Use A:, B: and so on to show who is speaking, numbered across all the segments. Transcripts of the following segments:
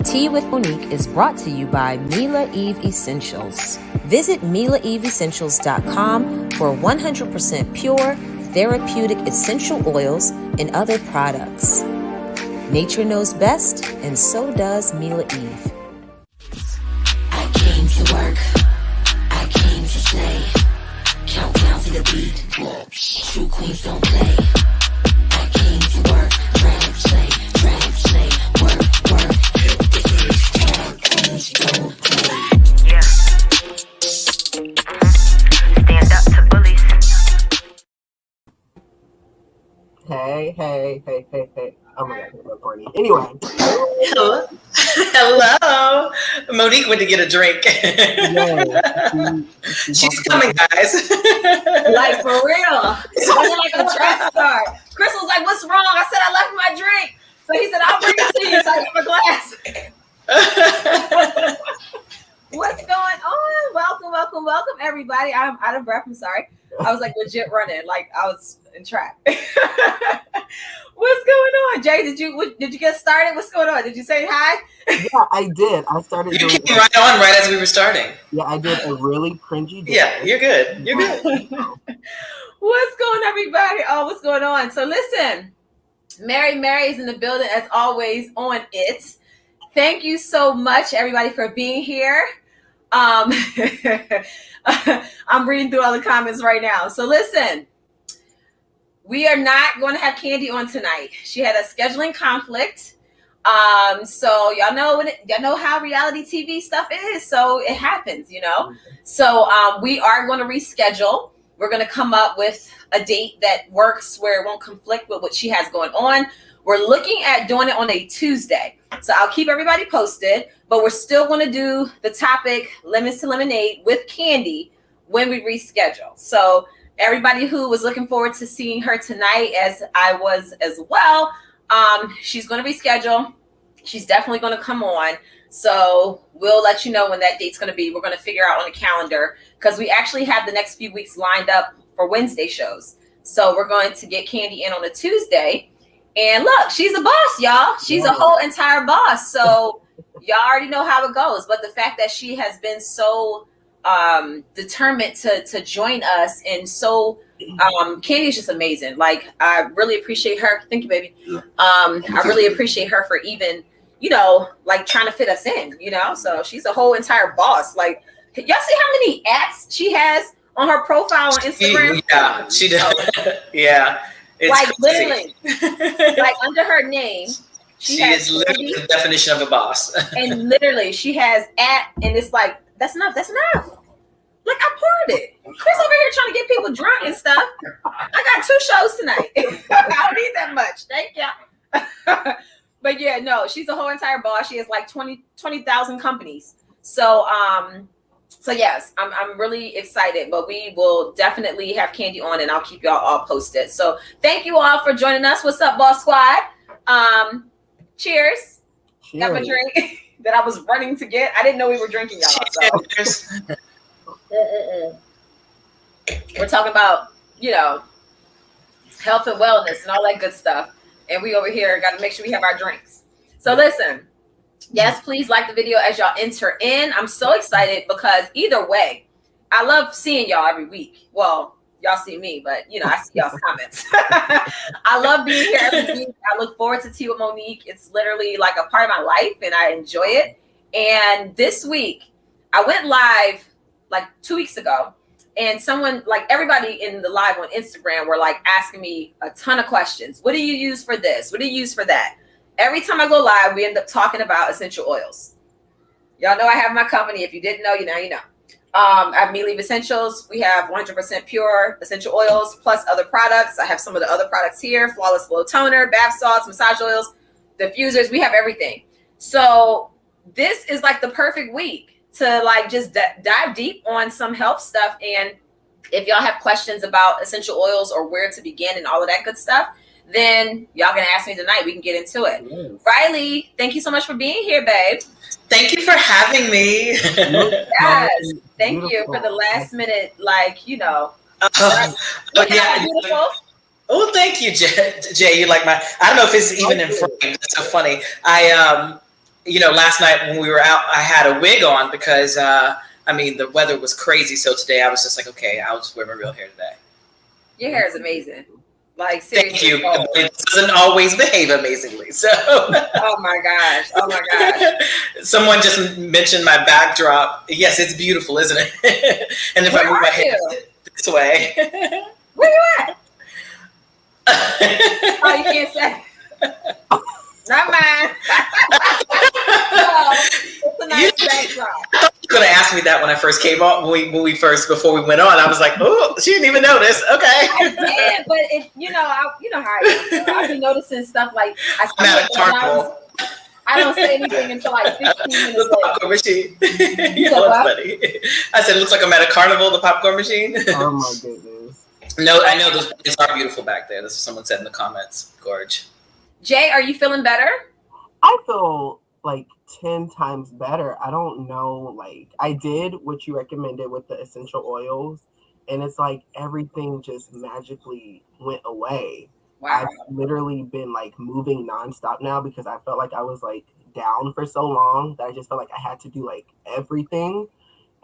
A: Tea with Monique is brought to you by Mila Eve Essentials. Visit milaeveessentials.com for 100% pure, therapeutic essential oils and other products. Nature knows best, and so does Mila Eve.
B: I came to work. I came to slay. Countdown to the beat. True queens don't play. I came to work. Drag, slay, work, work. Hit the stage. Drag queens don't play.
C: Yeah. Stand up to bullies.
D: Hey. Oh my God, so corny. Anyway.
E: Hello. Monique went to get a drink. She's coming, guys.
F: Like, for real. It wasn't like a track star. Chris was like, what's wrong? I said I left my drink. So he said, I'll bring it to you. So I got my glass. What's going on? Welcome, everybody. I'm out of breath. I'm sorry. I was like legit running, like I was in track. What's going on, Jay? Did you get started? What's going on? Did you say hi?
D: Yeah, I did. I started.
E: You came right on right as we were starting.
D: Yeah, I did a really cringy dance.
E: Yeah, you're good. You're good.
F: What's going on, everybody? Oh, what's going on? So listen, Mary's in the building as always on it. Thank you so much, everybody, for being here. I'm reading through all the comments right now. So listen, we are not going to have Candy on tonight. She had a scheduling conflict. So y'all know how reality TV stuff is. So it happens, you know. So we are going to reschedule. We're going to come up with a date that works where it won't conflict with what she has going on. We're looking at doing it on a Tuesday. So I'll keep everybody posted, but we're still going to do the topic Lemons to Lemonade with Candy when we reschedule. So everybody who was looking forward to seeing her tonight, as I was as well, she's going to reschedule. She's definitely going to come on. So we'll let you know when that date's going to be. We're going to figure out on the calendar because we actually have the next few weeks lined up for Wednesday shows. So we're going to get Candy in on a Tuesday. And look, she's a boss, y'all. She's a whole entire boss. So y'all already know how it goes. But the fact that she has been so determined to join us, and so Candy is just amazing. Like, I really appreciate her. Thank you, baby. I really appreciate her for even, like trying to fit us in, So she's a whole entire boss. Like, y'all see how many apps she has on her profile on Instagram?
E: Yeah, she does. Yeah. It's
F: like
E: crazy.
F: Literally, like under her name, she
E: is literally the definition of a boss.
F: And literally, she has and it's like, that's enough. Like, I poured it. Chris over here trying to get people drunk and stuff. I got 2 shows tonight. I don't need that much. Thank you. But yeah, no, she's a whole entire boss. She has like 20,000 companies. So yes, I'm really excited, but we will definitely have Candy on, and I'll keep y'all all posted. So thank you all for joining us. What's up, Boss Squad? Cheers. Got my drink that I was running to get. I didn't know we were drinking, y'all. So. We're talking about, health and wellness and all that good stuff. And we over here got to make sure we have our drinks. So listen. Yes, please like the video as y'all enter in. I'm so excited because either way, I love seeing y'all every week. Well, y'all see me, but I see y'all's comments. I love being here every week. I look forward to Tea with Monique. It's literally like a part of my life and I enjoy it. And this week, I went live like 2 weeks ago, and someone, like everybody in the live on Instagram, were like asking me a ton of questions. What do you use for this? What do you use for that? Every time I go live, we end up talking about essential oils. Y'all know I have my company. If you didn't know, you know. I have Mila Eve Essentials. We have 100% pure essential oils plus other products. I have some of the other products here: Flawless Glow Toner, bath salts, massage oils, diffusers. We have everything. So this is like the perfect week to like just dive deep on some health stuff. And if y'all have questions about essential oils or where to begin and all of that good stuff, then y'all can ask me tonight. We can get into it. Yes. Riley, thank you so much for being here, babe.
E: Thank you for having me.
F: Yes. Thank you for the last minute, beautiful.
E: Oh, thank you, Jay. You like I don't know if it's even in frame. That's so funny. last night when we were out, I had a wig on because, the weather was crazy. So today I was just like, okay, I'll just wear my real hair today.
F: Your hair is amazing. Like,
E: Thank
F: seriously.
E: you. But it doesn't always behave amazingly. So.
F: Oh my gosh.
E: Someone just mentioned my backdrop. Yes, it's beautiful, isn't it? And if I move my head this way.
F: Where you at? Oh, you can't say. Not mine. No, it's a nice backdrop.
E: I thought you were going to ask me that when I first came on, before we went on. I was like, oh, she didn't even notice. Okay.
F: I did, but how I am. I've been noticing stuff like
E: I'm at a carnival.
F: I don't say anything until like 15 minutes
E: The popcorn machine. That's funny. I said, it looks like I'm at a carnival, the popcorn machine.
D: Oh my goodness.
E: No, I know those things are beautiful back there. This is what someone said in the comments. Gorge.
F: Jay, are you feeling better?
D: I feel like 10 times better. I don't know. Like, I did what you recommended with the essential oils, and it's like everything just magically went away.
F: Wow.
D: I've literally been like moving nonstop now because I felt like I was like down for so long that I just felt like I had to do like everything.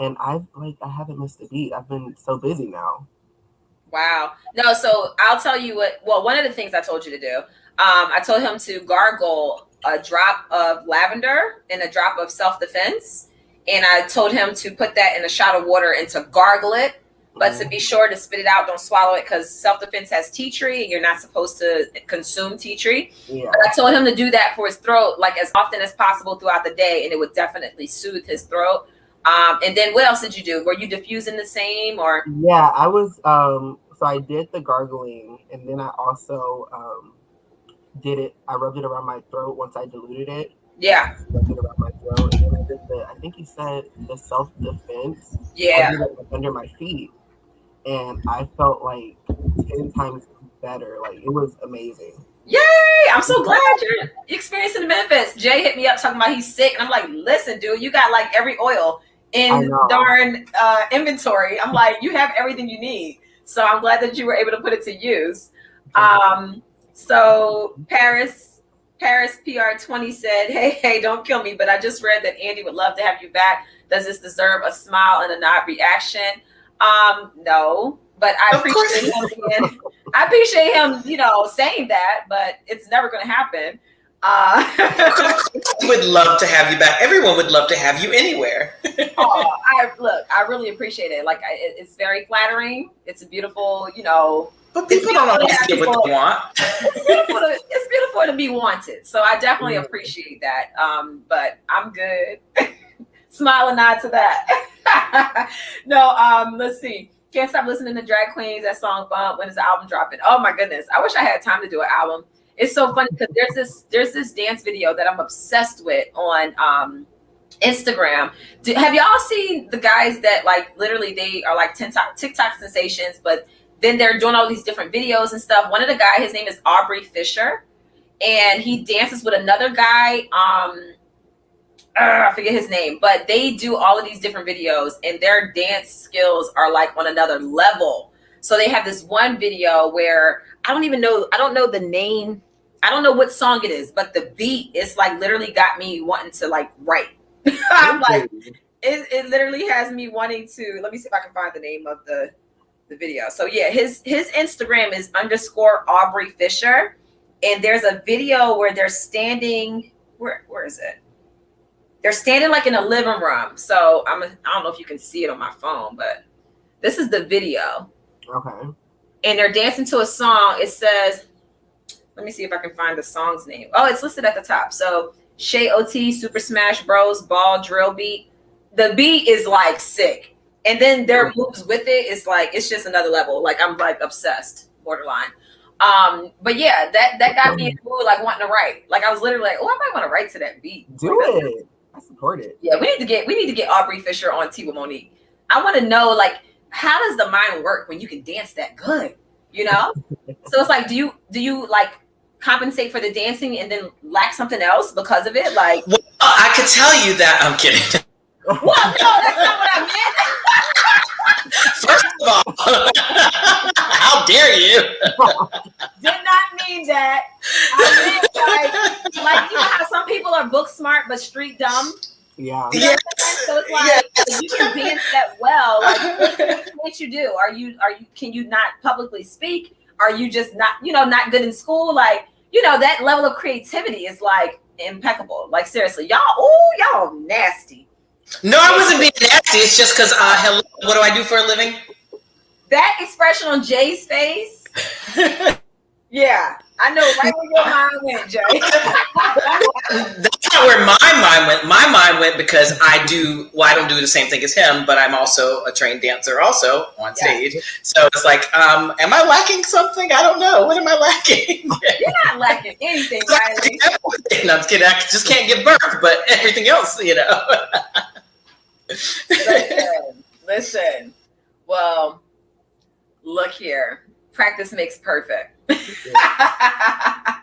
D: And I haven't missed a beat. I've been so busy now.
F: Wow. No, so I'll tell you one of the things I told you to do, I told him to gargle a drop of lavender and a drop of self-defense. And I told him to put that in a shot of water and to gargle it, but to be sure to spit it out, don't swallow it, because self-defense has tea tree and you're not supposed to consume tea tree.
D: Yeah.
F: But I told him to do that for his throat, like as often as possible throughout the day, and it would definitely soothe his throat. And then what else did you do? Were you diffusing the same or?
D: Yeah, I was, so I did the gargling, and then I also I rubbed it around my throat once I diluted it.
F: Yeah.
D: Rubbed it around my throat, and then I did I think you said the self-defense.
F: Yeah.
D: I did it under my feet, and I felt like 10 times better. Like, it was amazing.
F: Yay! I'm so glad you're experiencing the benefits. Jay hit me up talking about he's sick, and I'm like, listen, dude, you got like every oil in darn inventory. I'm like, you have everything you need. So I'm glad that you were able to put it to use. So Paris PR20 said, hey, don't kill me, but I just read that Andy would love to have you back. Does this deserve a smile and a nod reaction? No, but I appreciate him. I appreciate him, saying that, but it's never going to happen.
E: We would love to have you back. Everyone would love to have you anywhere.
F: I really appreciate it. Like, it's very flattering. It's a beautiful,
E: But people don't always get what they want.
F: It's beautiful to be wanted. So I definitely appreciate that. But I'm good. Smile and nod to that. No, let's see. Can't stop listening to Drag Queens. That song bump. When is the album dropping? Oh my goodness. I wish I had time to do an album. It's so funny because there's this dance video that I'm obsessed with on Instagram. Have y'all seen the guys that like literally they are like TikTok sensations, but then they're doing all these different videos and stuff? One of the guys, his name is Aubrey Fisher, and he dances with another guy. I forget his name, but they do all of these different videos, and their dance skills are like on another level. So they have this one video where I don't know the name. I don't know what song it is, but the beat is like literally got me wanting to like write. I'm like, it literally has me wanting to. Let me see if I can find the name of the video. So yeah, his Instagram is _Aubrey Fisher, and there's a video where they're standing. Where is it? They're standing like in a living room. So I don't know if you can see it on my phone, but this is the video.
D: Okay.
F: And they're dancing to a song. It says, let me see if I can find the song's name. Oh, it's listed at the top. So Shay OT, Super Smash Bros, Ball Drill Beat. The beat is like sick. And then their moves with it is like, it's just another level. Like I'm like obsessed, borderline. But yeah, that got me in the mood, like wanting to write. Like I was literally like, oh, I might want to write to that beat.
D: Do it. I support it. Yeah,
F: we need to get Aubrey Fisher on Tea with Monique. I want to know, like, how does the mind work when you can dance that good? So it's like, do you like compensate for the dancing and then lack something else because of it? Like,
E: well, I could tell you that. I'm kidding.
F: Well, no, that's not what I meant.
E: First of all, how dare you?
F: Did not mean that. I meant like you know how some people are are book smart but street dumb.
D: Yeah.
F: You know what I'm saying? So it's like if you can dance that well, like what can't you do? Can you not publicly speak? Are you just not good in school? Like, that level of creativity is like impeccable. Like seriously, y'all nasty.
E: No, I wasn't being nasty. It's just because hello, what do I do for a living?
F: That expression on Jay's face. Yeah, I know right where your mind went, Jay.
E: That's not where my mind went. My mind went because I don't do the same thing as him, but I'm also a trained dancer also on stage. So it's like, am I lacking something? I don't know. What am I lacking?
F: You're not lacking anything, Riley.
E: No, I'm just kidding. I just can't give birth, but everything else,
F: Listen. Well, look here. Practice makes perfect.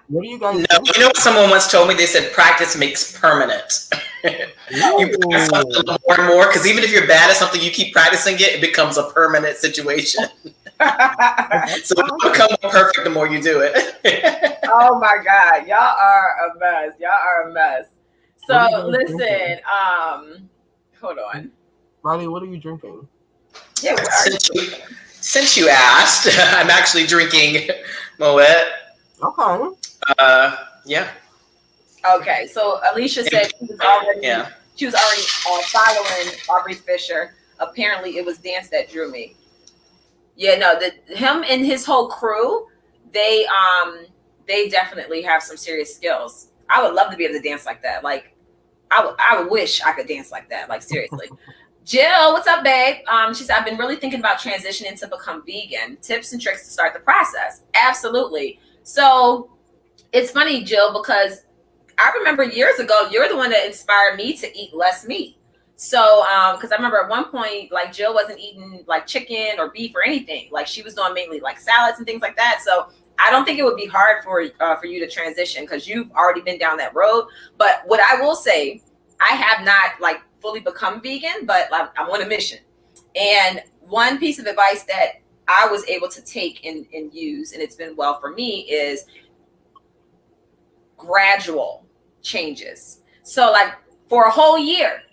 D: What do you guys
E: No, you know what someone once told me? They said practice makes permanent. You practice something more and more, because even if you're bad at something, you keep practicing it, it becomes a permanent situation. So it'll become more perfect the more you do it.
F: Oh my God. Y'all are a mess. So listen, hold on.
D: Riley, what are you drinking?
F: Yeah,
E: Since you asked, I'm actually drinking Moet.
D: Okay.
E: Yeah.
F: Okay, so Alicia said she was already following Aubrey Fisher. Apparently, it was dance that drew me. Yeah, no, him and his whole crew, they definitely have some serious skills. I would love to be able to dance like that. Like, I wish I could dance like that. Like, seriously. Jill, what's up, babe? She said, I've been really thinking about transitioning to become vegan. Tips and tricks to start the process. Absolutely. So it's funny, Jill, because I remember years ago, you're the one that inspired me to eat less meat. So, because I remember at one point, like Jill wasn't eating like chicken or beef or anything. Like she was doing mainly like salads and things like that. So I don't think it would be hard for you to transition because you've already been down that road. But what I will say, I have not like fully become vegan, but I'm on a mission. And one piece of advice that I was able to take and use, and it's been well for me, is gradual changes. So like for a whole year,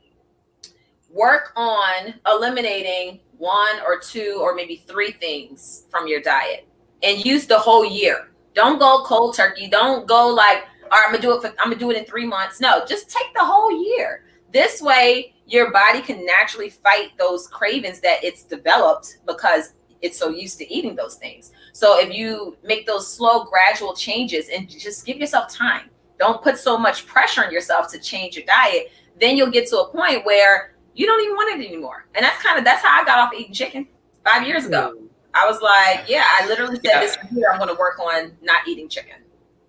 F: work on eliminating 1 or 2 or maybe 3 things from your diet and use the whole year. Don't go cold turkey. Don't go like, all right, I'm gonna do it in 3 months. No, just take the whole year. This way, your body can naturally fight those cravings that it's developed because it's so used to eating those things. So if you make those slow, gradual changes and just give yourself time, don't put so much pressure on yourself to change your diet, then you'll get to a point where you don't even want it anymore. And that's how I got off eating chicken 5 years ago. I was like, I literally said this year I'm going to work on not eating chicken.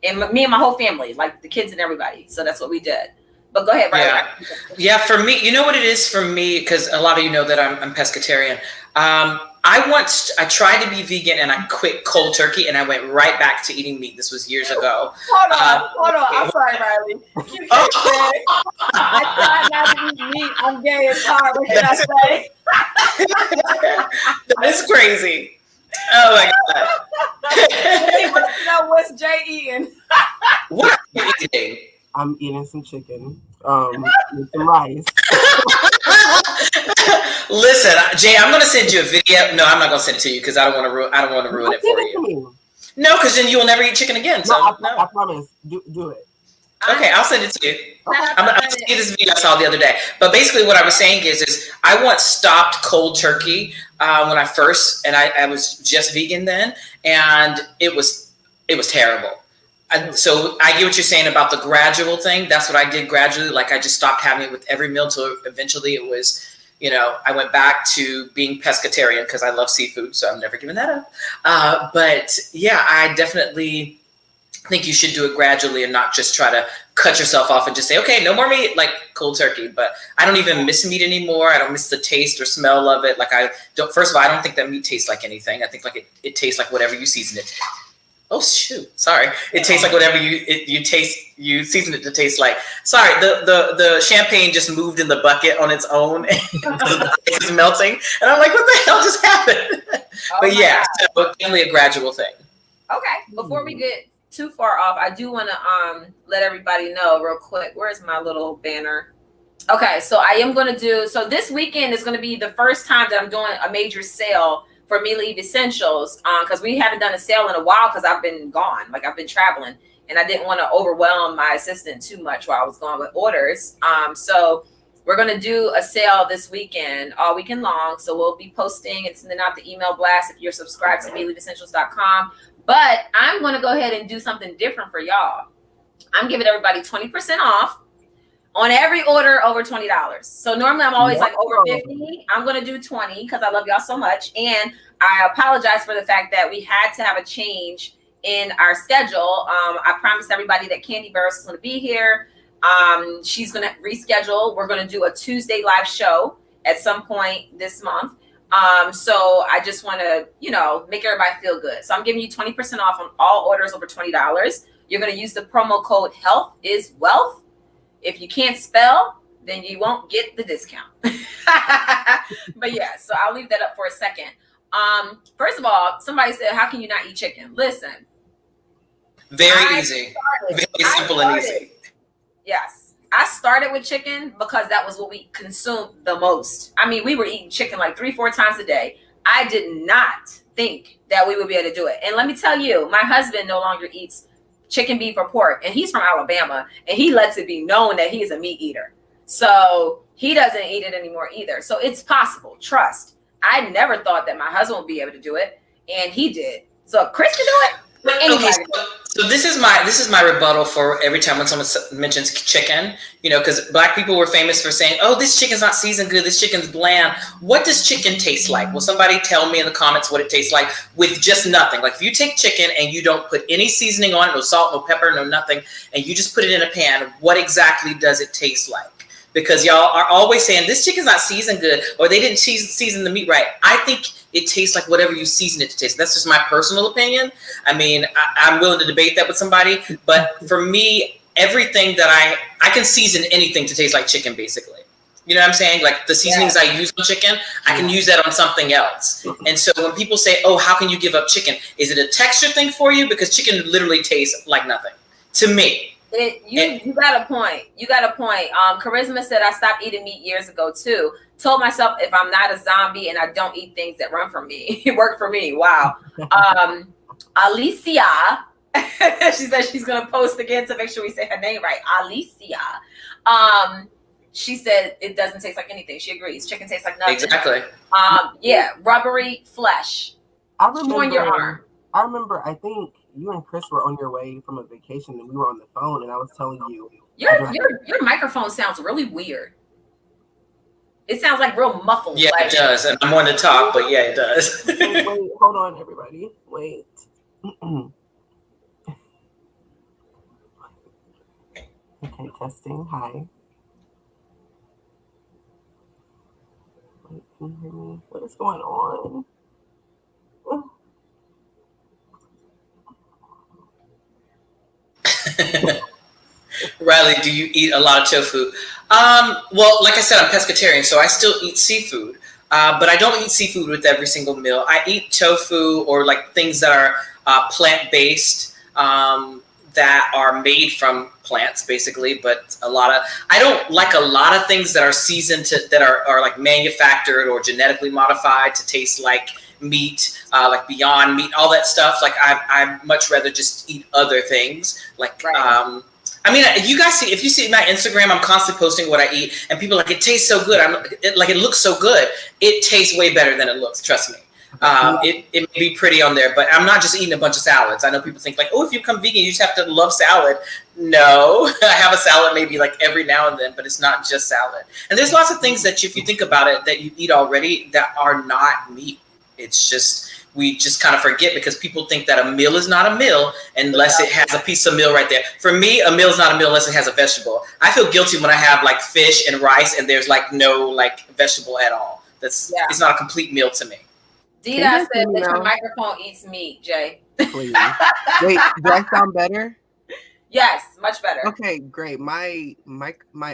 F: And me and my whole family, like the kids and everybody. So that's what we did. But go ahead, Brian.
E: Yeah, for me, you know what it is for me, because a lot of you know that I'm pescatarian. I tried to be vegan and I quit cold turkey and I went right back to eating meat. This was years ago.
F: Hold on. I'm sorry, Riley. You can't say, I tried not to eat meat. I'm gay as hard. What can I say?
E: That is crazy. Oh my God.
F: Hey, what's Jay eating?
E: What are you eating?
D: I'm eating some chicken with some rice.
E: Listen, Jay, I'm gonna send you a video. No, I'm not gonna send it to you because I don't want to ruin it for you. No, because then you'll never eat chicken again. So
D: I promise. Do it.
E: Okay, I'll send it to you. I'm gonna see this video I saw the other day. But basically, what I was saying is I once stopped cold turkey when I first, and I was just vegan then, and it was terrible. So I get what you're saying about the gradual thing. That's what I did gradually. Like I just stopped having it with every meal till eventually it was, I went back to being pescatarian because I love seafood. So I'm never giving that up. But yeah, I definitely think you should do it gradually and not just try to cut yourself off and just say, okay, no more meat, like cold turkey. But I don't even miss meat anymore. I don't miss the taste or smell of it. Like first of all, I don't think that meat tastes like anything. I think like it tastes like whatever you season it to. Oh shoot! Sorry, it tastes like whatever you season it to taste like. Sorry, the champagne just moved in the bucket on its own, and the ice is melting, and I'm like, what the hell just happened? But yeah, so definitely a gradual thing.
F: Okay, before we get too far off, I do want to let everybody know real quick. Where's my little banner? Okay, so I am going to do, so this weekend is going to be the first time that I'm doing a major sale for Me Leave Essentials, because we haven't done a sale in a while because I've been gone, like I've been traveling, and I didn't want to overwhelm my assistant too much while I was gone with orders. So we're going to do a sale this weekend, all weekend long. So we'll be posting and sending out the email blast if you're subscribed to MeLeaveEssentials.com. But I'm going to go ahead and do something different for y'all. I'm giving everybody 20% off on every order over $20. So normally I'm always like over 50. I'm going to do 20 because I love y'all so much. And I apologize for the fact that we had to have a change in our schedule. I promised everybody that Candy Burris is going to be here. She's going to reschedule. We're going to do a Tuesday live show at some point this month. So I just want to, make everybody feel good. So I'm giving you 20% off on all orders over $20. You're going to use the promo code Health is Wealth. If you can't spell, then you won't get the discount. But yeah, so I'll leave that up for a second. First of all, somebody said, how can you not eat chicken? Listen.
E: Very easy. Very simple and easy.
F: Yes. I started with chicken because that was what we consumed the most. I mean, we were eating chicken like 3-4 times a day. I did not think that we would be able to do it. And let me tell you, my husband no longer eats chicken, beef, or pork, and he's from Alabama, and he lets it be known that he is a meat eater. So he doesn't eat it anymore either. So it's possible. Trust. I never thought that my husband would be able to do it, and he did. So if Chris can do it,
E: okay, so this is my rebuttal for every time when someone mentions chicken, because Black people were famous for saying, oh, this chicken's not seasoned good, this chicken's bland. What does chicken taste like? Will somebody tell me in the comments what it tastes like with just nothing? Like if you take chicken and you don't put any seasoning on it, no salt, no pepper, no nothing, and you just put it in a pan, what exactly does it taste like? Because y'all are always saying this chicken's not seasoned good, or they didn't season the meat right. I think it tastes like whatever you season it to taste. That's just my personal opinion. I mean, I'm willing to debate that with somebody, but for me, everything that I can season anything to taste like chicken, basically. You know what I'm saying? Like the seasonings I use on chicken, I can use that on something else. And so when people say, oh, how can you give up chicken? Is it a texture thing for you? Because chicken literally tastes like nothing to me.
F: You got a point. You got a point. Charisma said I stopped eating meat years ago too. Told myself if I'm not a zombie and I don't eat things that run from me, it worked for me. Wow. Alicia, she said she's gonna post again to make sure we say her name right. Alicia. She said it doesn't taste like anything. She agrees. Chicken tastes like nothing.
E: Exactly.
F: Yeah, rubbery flesh.
D: I remember
F: on your arm.
D: I think you and Chris were on your way from a vacation and we were on the phone and I was telling you.
F: Your microphone sounds really weird. It sounds like real muffled.
E: Yeah, it does. And I'm wanting to talk, but yeah, it does.
D: Wait, hold on, everybody. Wait. Okay, testing. Hi. Wait, can you hear me? What is going on?
E: Riley, do you eat a lot of tofu? Well, like I said, I'm pescatarian, so I still eat seafood, but I don't eat seafood with every single meal. I eat tofu or like things that are plant-based, that are made from plants, basically. But I don't like a lot of things that are seasoned that are like manufactured or genetically modified to taste like meat, like Beyond Meat, all that stuff. Like I'd much rather just eat other things. Like, right. I mean, if you see my Instagram, I'm constantly posting what I eat, and people are like, it tastes so good. It looks so good. It tastes way better than it looks. Trust me. It may be pretty on there, but I'm not just eating a bunch of salads. I know people think like, oh, if you become vegan, you just have to love salad. No, I have a salad maybe like every now and then, but it's not just salad. And there's lots of things that if you think about it, that you eat already that are not meat. It's just, we just kind of forget because people think that a meal is not a meal unless it has a piece of meal right there. For me, a meal is not a meal unless it has a vegetable. I feel guilty when I have like fish and rice and there's like no like vegetable at all. It's not a complete meal to me.
F: Dita said that your microphone eats meat, Jay.
D: Please. Wait, do I sound better?
F: Yes, much better.
D: Okay, great. My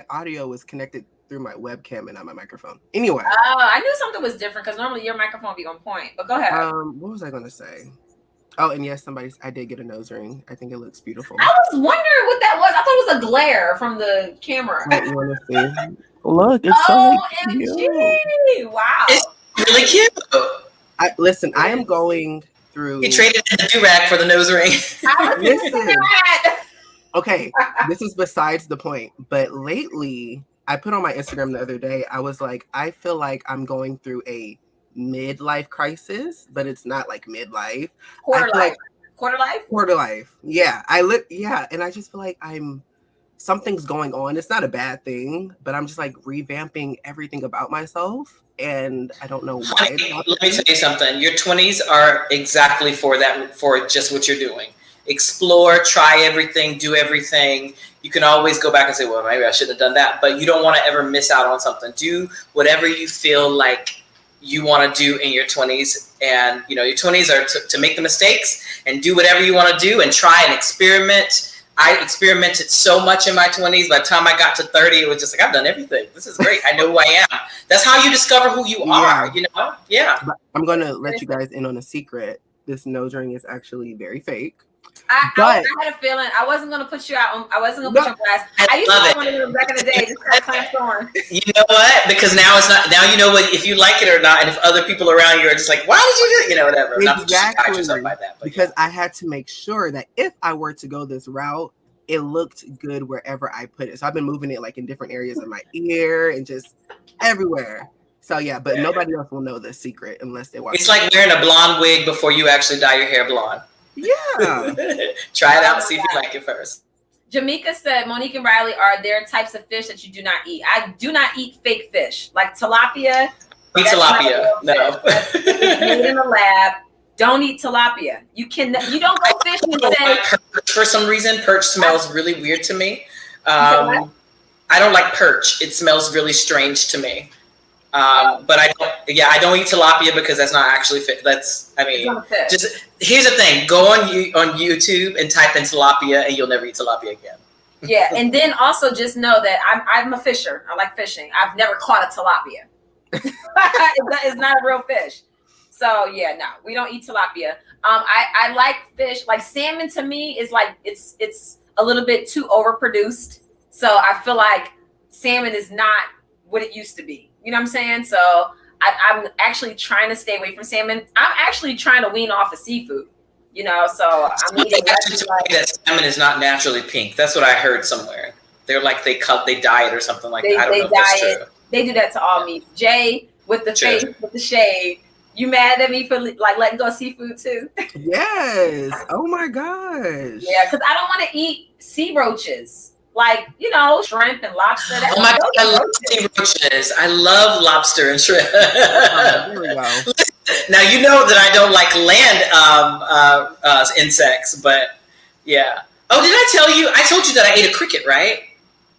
D: audio is connected through my webcam and not my microphone. Anyway.
F: I knew something was different because normally your microphone be on point. But go ahead.
D: What was I going to say? Oh, and yes, I did get a nose ring. I think it looks beautiful.
F: I was wondering what that was. I thought it was a glare from the camera.
D: Wait, you want to see? Look, it's so like cute.
F: OMG! Wow.
E: It's really cute.
D: Listen, I am going through.
E: He traded in the do-rag for the nose ring.
F: I was
D: Listen.
F: thinking that.
D: Okay, this is besides the point. But lately, I put on my Instagram the other day, I was like, I feel like I'm going through a midlife crisis, but it's not like midlife.
F: Quarter life.
D: Like
F: Quarter life?
D: Quarter life. Yeah. And I just feel like something's going on. It's not a bad thing, but I'm just like revamping everything about myself. And I don't know why.
E: Let me tell you something. Your 20s are exactly for that, for just what you're doing. Explore, try everything, do everything. You can always go back and say, well, maybe I shouldn't have done that, but you don't want to ever miss out on something. Do whatever you feel like you want to do in your 20s. And, your 20s are to make the mistakes and do whatever you want to do and try and experiment. I experimented so much in my 20s. By the time I got to 30, it was just like, I've done everything. This is great. I know who I am. That's how you discover who you are, Yeah.
D: But I'm going to let you guys in on a secret. This nose ring is actually very fake.
F: I had a feeling I wasn't going to put you out. I wasn't going to put you on blast. I used to have one of them back in the day. Just kind of clamp on.
E: You know what? Because now it's not. Now you know what if you like it or not, and if other people around you are just like, "Why did you do?" Whatever.
D: Exactly.
E: Not like that,
D: because I had to make sure that if I were to go this route, it looked good wherever I put it. So I've been moving it like in different areas of my ear and just everywhere. So yeah, but nobody else will know the secret unless they watch.
E: It's like wearing a blonde wig before you actually dye your hair blonde.
D: Yeah.
E: Try it out and see if you like it first.
F: Jamaica said, Monique and Riley, are there types of fish that you do not eat? I do not eat fake fish. Like tilapia.
E: Eat tilapia. No.
F: That's made in the lab. Don't eat tilapia. You don't go fishing and say.
E: For some reason, perch smells really weird to me. I don't like perch. It smells really strange to me. But I don't eat tilapia because that's not actually fit. Just here's the thing: go on YouTube and type in tilapia, and you'll never eat tilapia again.
F: Yeah, and then also just know that I'm a fisher. I like fishing. I've never caught a tilapia. It's not a real fish. So yeah, no, we don't eat tilapia. I like fish. Like salmon to me is like it's a little bit too overproduced. So I feel like salmon is not what it used to be. You know what I'm saying? So I'm actually trying to stay away from salmon. I'm actually trying to wean off of seafood. So I'm eating
E: that salmon is not naturally pink. That's what I heard somewhere. They're like they dye it or something like that. I don't know if that's true.
F: They do that to all meat. Jay with the face with the shade. You mad at me for like letting go of seafood too?
D: Yes. Oh my gosh.
F: Yeah, because I don't want to eat sea roaches. Like, shrimp and lobster.
E: Oh my God, I love sea roaches. I love lobster and shrimp.
D: There we go.
E: Now, you know that I don't like land insects, but yeah. Oh, did I tell you? I told you that I ate a cricket, right?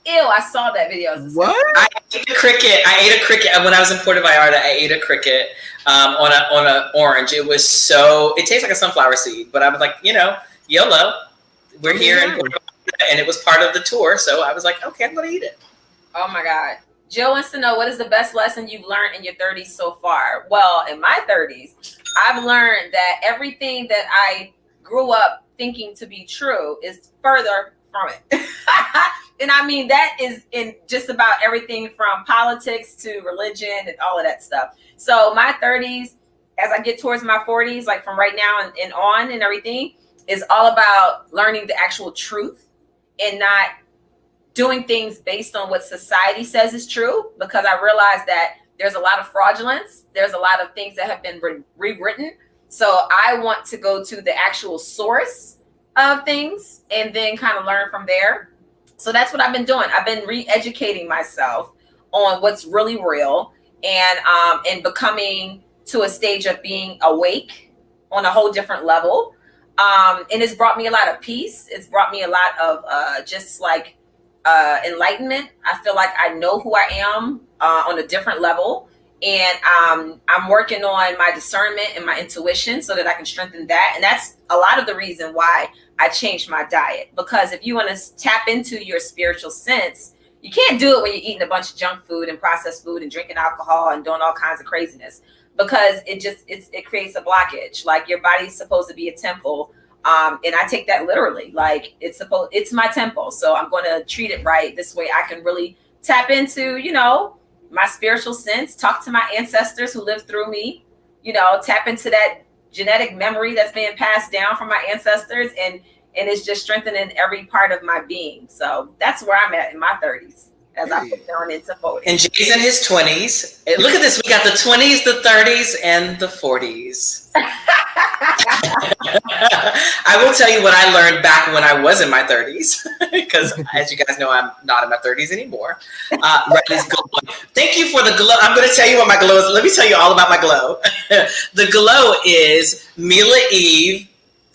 F: Ew, I saw that video.
D: What?
E: I ate a cricket. When I was in Puerto Vallarta, I ate a cricket on an orange. It tastes like a sunflower seed, but I was like, YOLO. We're here in Puerto Vallarta, and it was part of the tour, so I was like, okay, I'm going to eat it.
F: Oh my God. Jill wants to know, what is the best lesson you've learned in your 30s so far? Well, in my 30s, I've learned that everything that I grew up thinking to be true is further from it. And I mean, that is in just about everything from politics to religion and all of that stuff. So my 30s, as I get towards my 40s, like from right now and on and everything, is all about learning the actual truth and not doing things based on what society says is true, because I realized that there's a lot of fraudulence. There's a lot of things that have been rewritten. So I want to go to the actual source of things and then kind of learn from there. So that's what I've been doing. I've been re-educating myself on what's really real and becoming to a stage of being awake on a whole different level. And it's brought me a lot of peace. It's brought me a lot of just like enlightenment. I feel like I know who I am on a different level. And I'm working on my discernment and my intuition so that I can strengthen that. And that's a lot of the reason why I changed my diet. Because if you want to tap into your spiritual sense, you can't do it when you're eating a bunch of junk food and processed food and drinking alcohol and doing all kinds of craziness. because it creates a blockage. Like your body's supposed to be a temple. And I take that literally. Like it's my temple. So I'm going to treat it right. This way I can really tap into, my spiritual sense, talk to my ancestors who lived through me, tap into that genetic memory that's being passed down from my ancestors. And it's just strengthening every part of my being. So that's where I'm at in my 30s. As I put down into 40.
E: And Jay's in his 20s. Look at this. We got the 20s, the 30s, and the 40s. I will tell you what I learned back when I was in my 30s, because as you guys know, I'm not in my 30s anymore. Thank you for the glow. I'm going to tell you what my glow is. Let me tell you all about my glow. The glow is Mila Eve,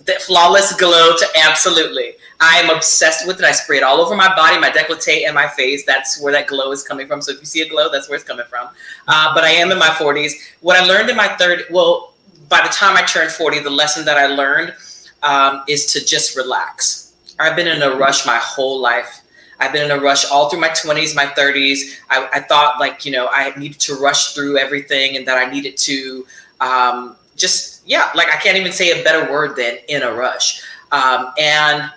E: that flawless glow to absolutely. I am obsessed with it. I spray it all over my body, my décolleté, and my face. That's where that glow is coming from. So if you see a glow, that's where it's coming from. But I am in my 40s. What I learned in my by the time I turned 40, the lesson that I learned is to just relax. I've been in a rush my whole life. I've been in a rush all through my 20s, my 30s. I thought I needed to rush through everything, and that I needed to I can't even say a better word than in a rush. And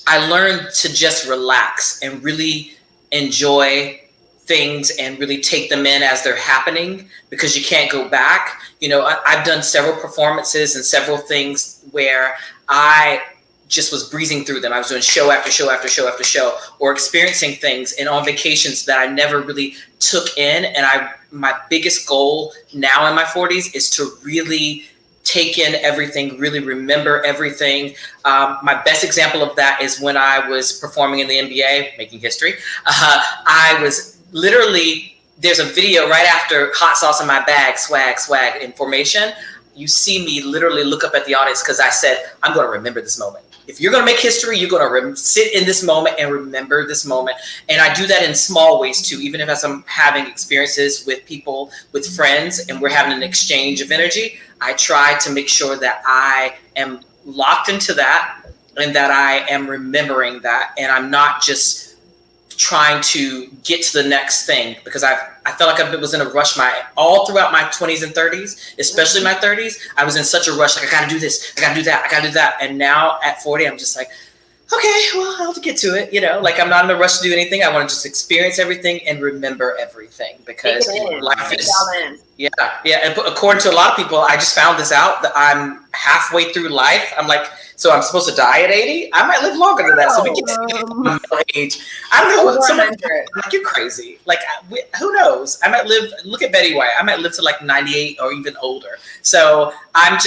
E: I learned to just relax and really enjoy things and really take them in as they're happening, because you can't go back. I've done several performances and several things where I just was breezing through them. I was doing show after show after show after show, or experiencing things and on vacations that I never really took in. And my biggest goal now in my 40s is to really take in everything, really remember everything. My best example of that is when I was performing in the NBA, making history. I was literally, there's a video right after Hot Sauce in My Bag, swag in formation. You see me literally look up at the audience, because I said, I'm going to remember this moment. If you're going to make history, you're going to sit in this moment and remember this moment. And I do that in small ways too, even if as I'm having experiences with people, with friends, and we're having an exchange of energy. I try to make sure that I am locked into that, and that I am remembering that, and I'm not just trying to get to the next thing, because I felt like I was in a rush all throughout my 20s and 30s, especially my 30s. I was in such a rush, like I got to do this, I got to do that, I got to do that. And now at 40, I'm just like, okay, well, I'll have to get to it. I'm not in a rush to do anything. I want to just experience everything and remember everything, because life is, and according to a lot of people, I just found this out, that I'm halfway through life. I'm like, so I'm supposed to die at 80? I might live longer than that. So we get to my age. I don't know. Someone like, you're crazy. Like, who knows? I might live. Look at Betty White. I might live to like 98 or even older. So I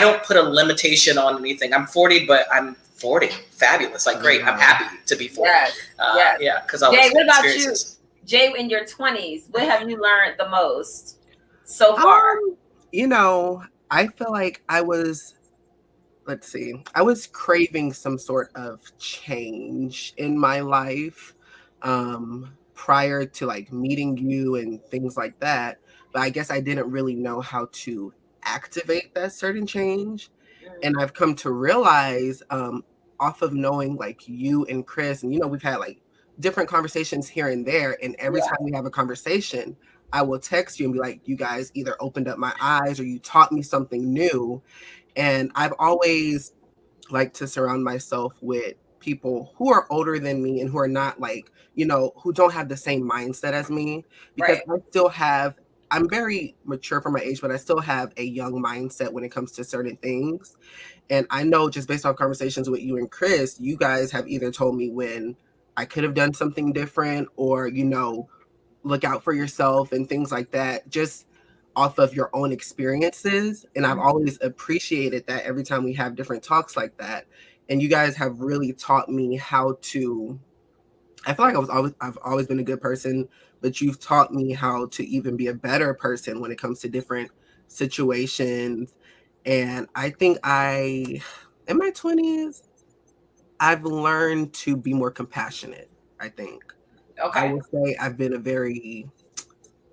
E: don't put a limitation on anything. I'm 40, but I'm 40. Fabulous. Like, great. I'm happy to be 40.
F: Yes.
E: Yeah. Because I was.
F: Jay, what about you? Jay, in your 20s, what have you learned the most so far?
D: I feel like I was craving some sort of change in my life prior to like meeting you and things like that. But I guess I didn't really know how to activate that certain change. And I've come to realize off of knowing like you and Chris, and we've had like different conversations here and there. And every time we have a conversation, I will text you and be like, you guys either opened up my eyes or you taught me something new. And I've always liked to surround myself with people who are older than me and who are not like, who don't have the same mindset as me, because I'm very mature for my age, but I still have a young mindset when it comes to certain things. And I know just based on conversations with you and Chris, you guys have either told me when I could have done something different, or, look out for yourself and things like that, just off of your own experiences. And I've always appreciated that every time we have different talks like that. And you guys have really taught me how to, I feel like I've always been a good person, but you've taught me how to even be a better person when it comes to different situations. And I think in my 20s, I've learned to be more compassionate, I think.
F: Okay.
D: I would say I've been a very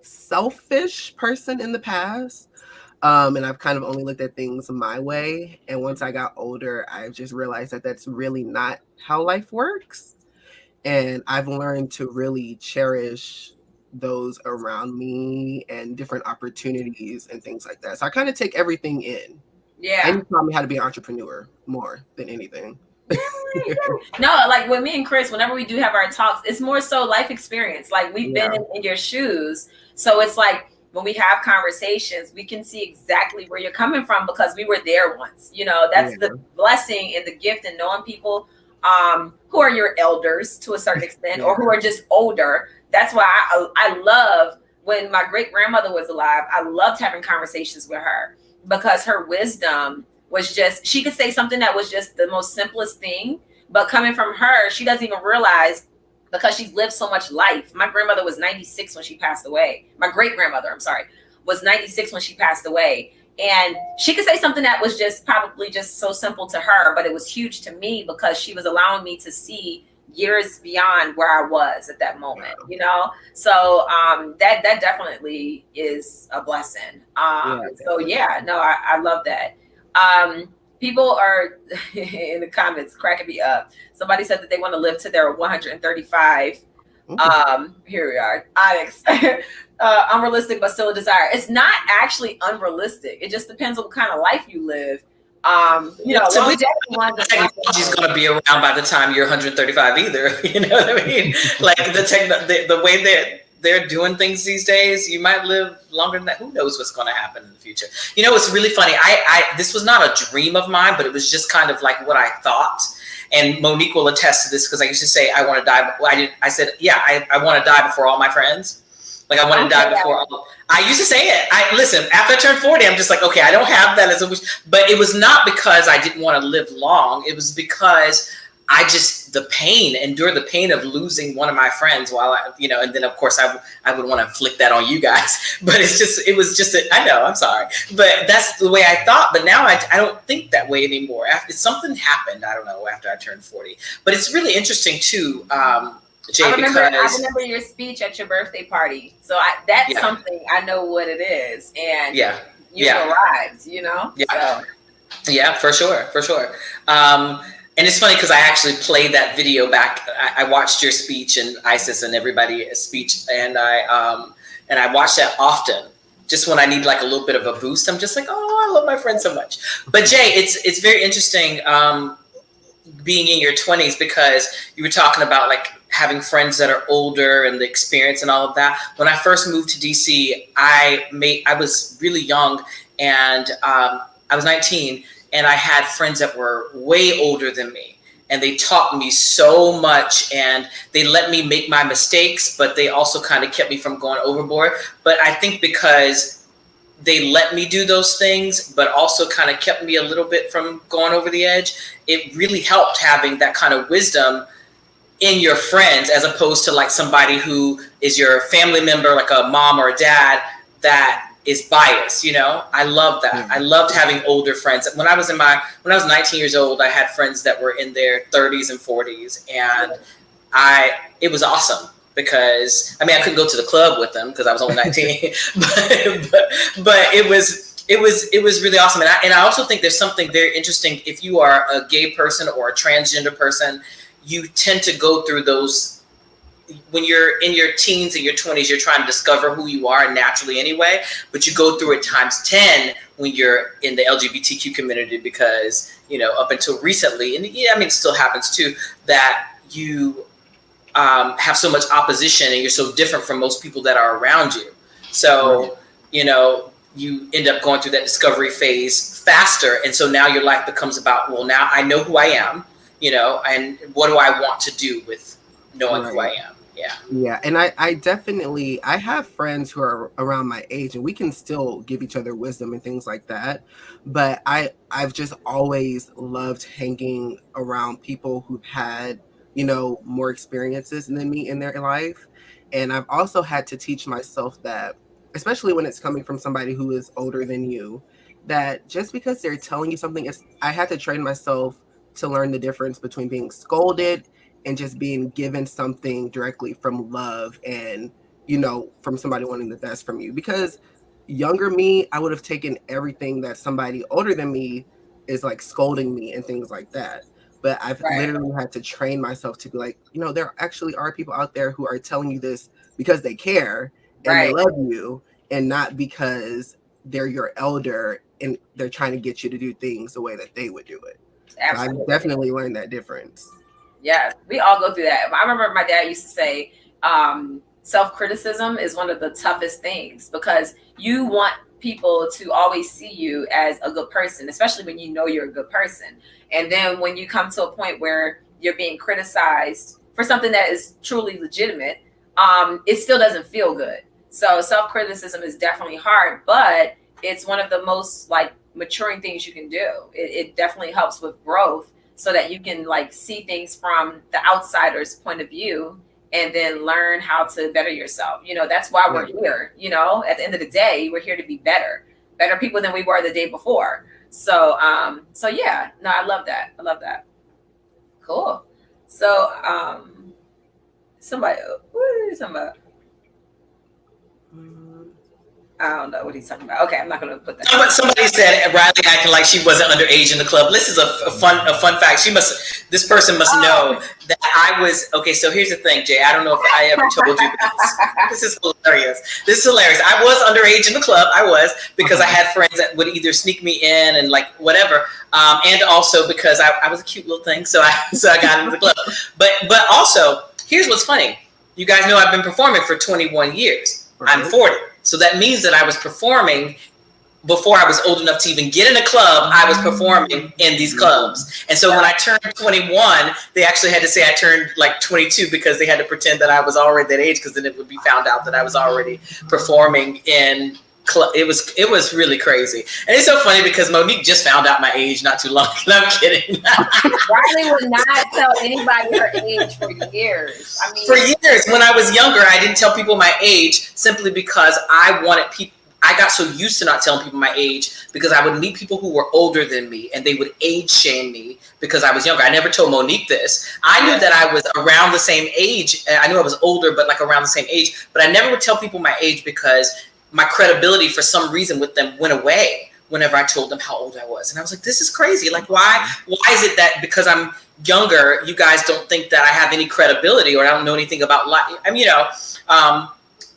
D: selfish person in the past. And I've kind of only looked at things my way. And once I got older, I just realized that that's really not how life works. And I've learned to really cherish those around me and different opportunities and things like that. So I kind of take everything in.
F: Yeah.
D: And you taught me how to be an entrepreneur more than anything.
F: No, like with me and Chris, whenever we do have our talks, it's more so life experience. Like we've been in your shoes. So it's like when we have conversations, we can see exactly where you're coming from because we were there once. You know, that's the blessing and the gift in knowing people who are your elders to a certain extent or who are just older. That's why I love when my great grandmother was alive. I loved having conversations with her because her wisdom was just, she could say something that was just the most simplest thing, but coming from her, she doesn't even realize because she's lived so much life. My grandmother was 96 when she passed away. My great grandmother, I'm sorry, was 96 when she passed away. And she could say something that was just probably just so simple to her, but it was huge to me because she was allowing me to see years beyond where I was at that moment, you know? So that definitely is a blessing. So yeah, no, I love that. People are in the comments cracking me up. Somebody said that they want to live to their 135. Here we are. Onyx. Unrealistic, but still a desire. It's not actually unrealistic. It just depends on what kind of life you live. You know,
E: so technology's going to be around by the time you're 135 either. You know what I mean? Like the way that they're doing things these days, you might live longer than that. Who knows what's going to happen in the future? You know, it's really funny. This was not a dream of mine, but it was just kind of like what I thought. And Monique will attest to this because I used to say, I want to die. I said, yeah, I want to die before all my friends. Like I want to die before all. I used to say it. Listen, after I turned 40, I'm just like, okay, I don't have that as a wish. But it was not because I didn't want to live long. It was because I just endure the pain of losing one of my friends while and then of course I would want to inflict that on you guys. But it was just I know, I'm sorry. But that's the way I thought. But now I don't think that way anymore. After something happened, I don't know, after I turned 40. But it's really interesting too, Jay, I
F: remember your speech at your birthday party. So that's something I know what it is. And you arrived, you know?
E: Yeah. So. Yeah, for sure. And it's funny because I actually played that video back. I watched your speech and Isis and everybody's speech, and I watch that often. Just when I need like a little bit of a boost, I'm just like, oh, I love my friend so much. But Jay, it's very interesting being in your 20s because you were talking about like having friends that are older and the experience and all of that. When I first moved to DC, I was really young and I was 19. And I had friends that were way older than me, and they taught me so much, and they let me make my mistakes, but they also kind of kept me from going overboard. But I think because they let me do those things, but also kind of kept me a little bit from going over the edge, it really helped having that kind of wisdom in your friends, as opposed to like somebody who is your family member, like a mom or a dad, that is biased. You know, I love that. I loved having older friends. When I was 19 years old, I had friends that were in their 30s and 40s, and it was awesome because I couldn't go to the club with them because I was only 19, but it was really awesome. And I also think there's something very interesting if you are a gay person or a transgender person, you tend to go through those. When you're in your teens and your 20s, you're trying to discover who you are naturally anyway, but you go through it times 10 when you're in the LGBTQ community because, up until recently, and it still happens too, that you have so much opposition and you're so different from most people that are around you. So, you end up going through that discovery phase faster. And so now your life becomes about, well, now I know who I am, and what do I want to do with knowing who I am.
D: Yeah. And I definitely, I have friends who are around my age and we can still give each other wisdom and things like that. But I've just always loved hanging around people who've had, more experiences than me in their life. And I've also had to teach myself that, especially when it's coming from somebody who is older than you, that just because they're telling you something, I had to train myself to learn the difference between being scolded and just being given something directly from love and, from somebody wanting the best from you. Because younger me, I would have taken everything that somebody older than me is like scolding me and things like that. but I've literally had to train myself to be like, there actually are people out there who are telling you this because they care and they love you, and not because they're your elder and they're trying to get you to do things the way that they would do it. Absolutely. So I've definitely learned that difference.
F: Yeah, we all go through that. I remember my dad used to say, self-criticism is one of the toughest things, because you want people to always see you as a good person, especially when you know you're a good person. And then when you come to a point where you're being criticized for something that is truly legitimate, it still doesn't feel good. So self-criticism is definitely hard, but it's one of the most maturing things you can do. It definitely helps with growth, so that you can see things from the outsider's point of view, and then learn how to better yourself. That's why we're here. At the end of the day, we're here to be better people than we were the day before. So yeah, no, I love that. Cool. So somebody, what are you talking about? I don't know what he's talking about. Okay, I'm not going to put that.
E: Somebody said Riley acting like she wasn't underage in the club. This is a fun fact. This person must know that I was. Okay, so here's the thing, Jay. I don't know if I ever told you this. This is hilarious. I was underage in the club. I was, because I had friends that would either sneak me in and whatever, and also because I was a cute little thing, so I got into the club. But also, here's what's funny. You guys know I've been performing for 21 years. Right. I'm 40. So that means that I was performing before I was old enough to even get in a club. I was performing in these clubs. And so when I turned 21, they actually had to say I turned 22, because they had to pretend that I was already that age, because then it would be found out that I was already performing in club. It was really crazy. And it's so funny because Monique just found out my age not too long ago. I'm kidding.
F: Riley would not tell anybody her age for years.
E: For years, when I was younger, I didn't tell people my age, simply because I wanted people. I got so used to not telling people my age, because I would meet people who were older than me and they would age shame me because I was younger. I never told Monique this. I knew that I was around the same age. I knew I was older, but around the same age. But I never would tell people my age, because my credibility for some reason with them went away whenever I told them how old I was. And I was like, this is crazy. Why is it that because I'm younger, you guys don't think that I have any credibility, or I don't know anything about life?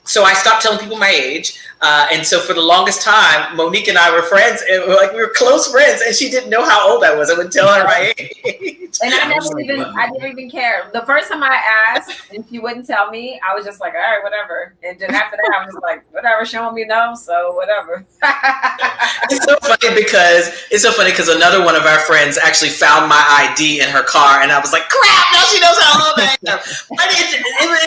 E: So I stopped telling people my age. And so for the longest time, Monique and I were friends, and we were close friends, and she didn't know how old I was. I wouldn't tell her my age.
F: And I didn't even care. The first time I asked and she wouldn't tell me, I was just like, all right, whatever. And then after that, I was just like, whatever, she won't me know, so whatever.
E: It's so funny because another one of our friends actually found my ID in her car, and I was like, crap, now she knows how old I am.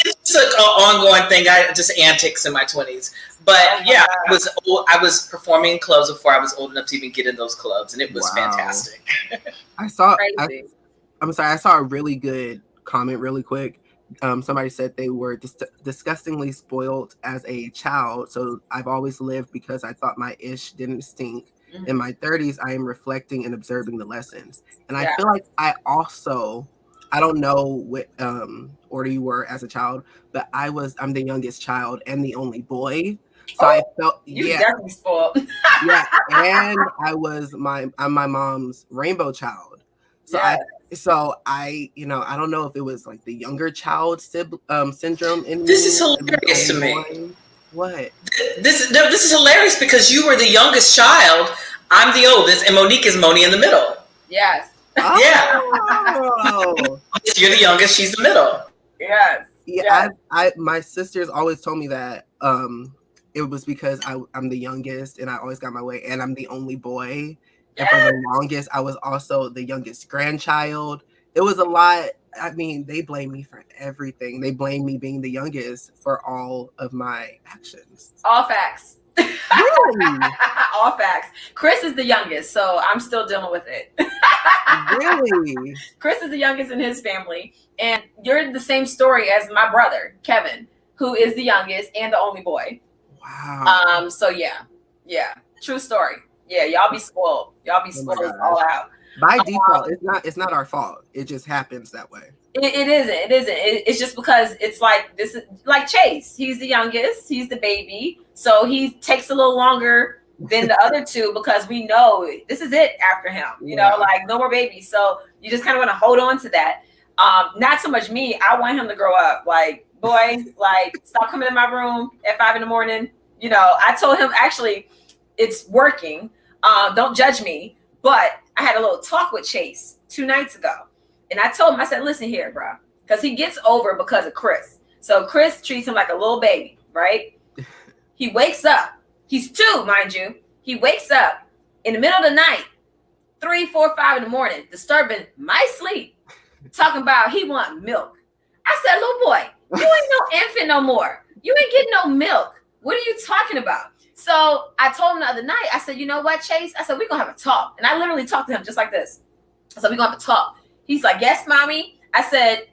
E: It's an ongoing thing. Just antics in my 20s. But yeah, I was performing in clubs before I was old enough to even get in those clubs, and it was fantastic.
D: I saw a really good comment really quick. Somebody said they were disgustingly spoiled as a child, so I've always lived because I thought my ish didn't stink. Mm-hmm. In my 30s, I am reflecting and observing the lessons. And I feel like I don't know what order you were as a child, but I'm the youngest child and the only boy. So I felt
F: definitely spoiled.
D: Yeah, and I'm my mom's rainbow child. So I don't know if it was the younger child syndrome in
E: this is hilarious to me.
D: What?
E: This is hilarious because you were the youngest child. I'm the oldest, and Monique is Moni in the middle.
F: Yes.
D: Oh.
E: Yeah. You're the youngest. She's the middle.
F: Yes.
D: Yeah. Yes. My sisters always told me that it was because I'm the youngest and I always got my way, and I'm the only boy. And for the longest, I was also the youngest grandchild. It was a lot. I mean, they blame me for everything. They blame me being the youngest for all of my actions.
F: All facts.
D: Really?
F: All facts. Chris is the youngest, so I'm still dealing with it.
D: Really?
F: Chris is the youngest in his family, and you're the same story as my brother, Kevin, who is the youngest and the only boy.
D: Wow.
F: So yeah. True story. Yeah, y'all be spoiled. Y'all be spoiled all out.
D: By default, it's not our fault. It just happens that way.
F: It isn't. It's just because it's this is like Chase. He's the youngest. He's the baby. So he takes a little longer than the other two because we know this is it after him. You know, no more babies. So You just kind of want to hold on to that. Not so much me. I want him to grow up. Like, boy, like, stop coming in my room at 5 a.m. You know, I told him, actually, it's working. Don't judge me. But I had a little talk with Chase 2 nights ago. And I told him, I said, listen here, bro. Because he gets over because of Chris. So Chris treats him like a little baby, right? He wakes up. He's 2, mind you. He wakes up in the middle of the night, 3, 4, 5 in the morning, disturbing my sleep, talking about he want milk. I said, little boy, you ain't no infant no more. You ain't getting no milk. What are you talking about? So I told him the other night, I said, you know what, Chase? I said, we're going to have a talk. And I literally talked to him just like this. I said, we're going to have a talk. He's like, yes, mommy. I said,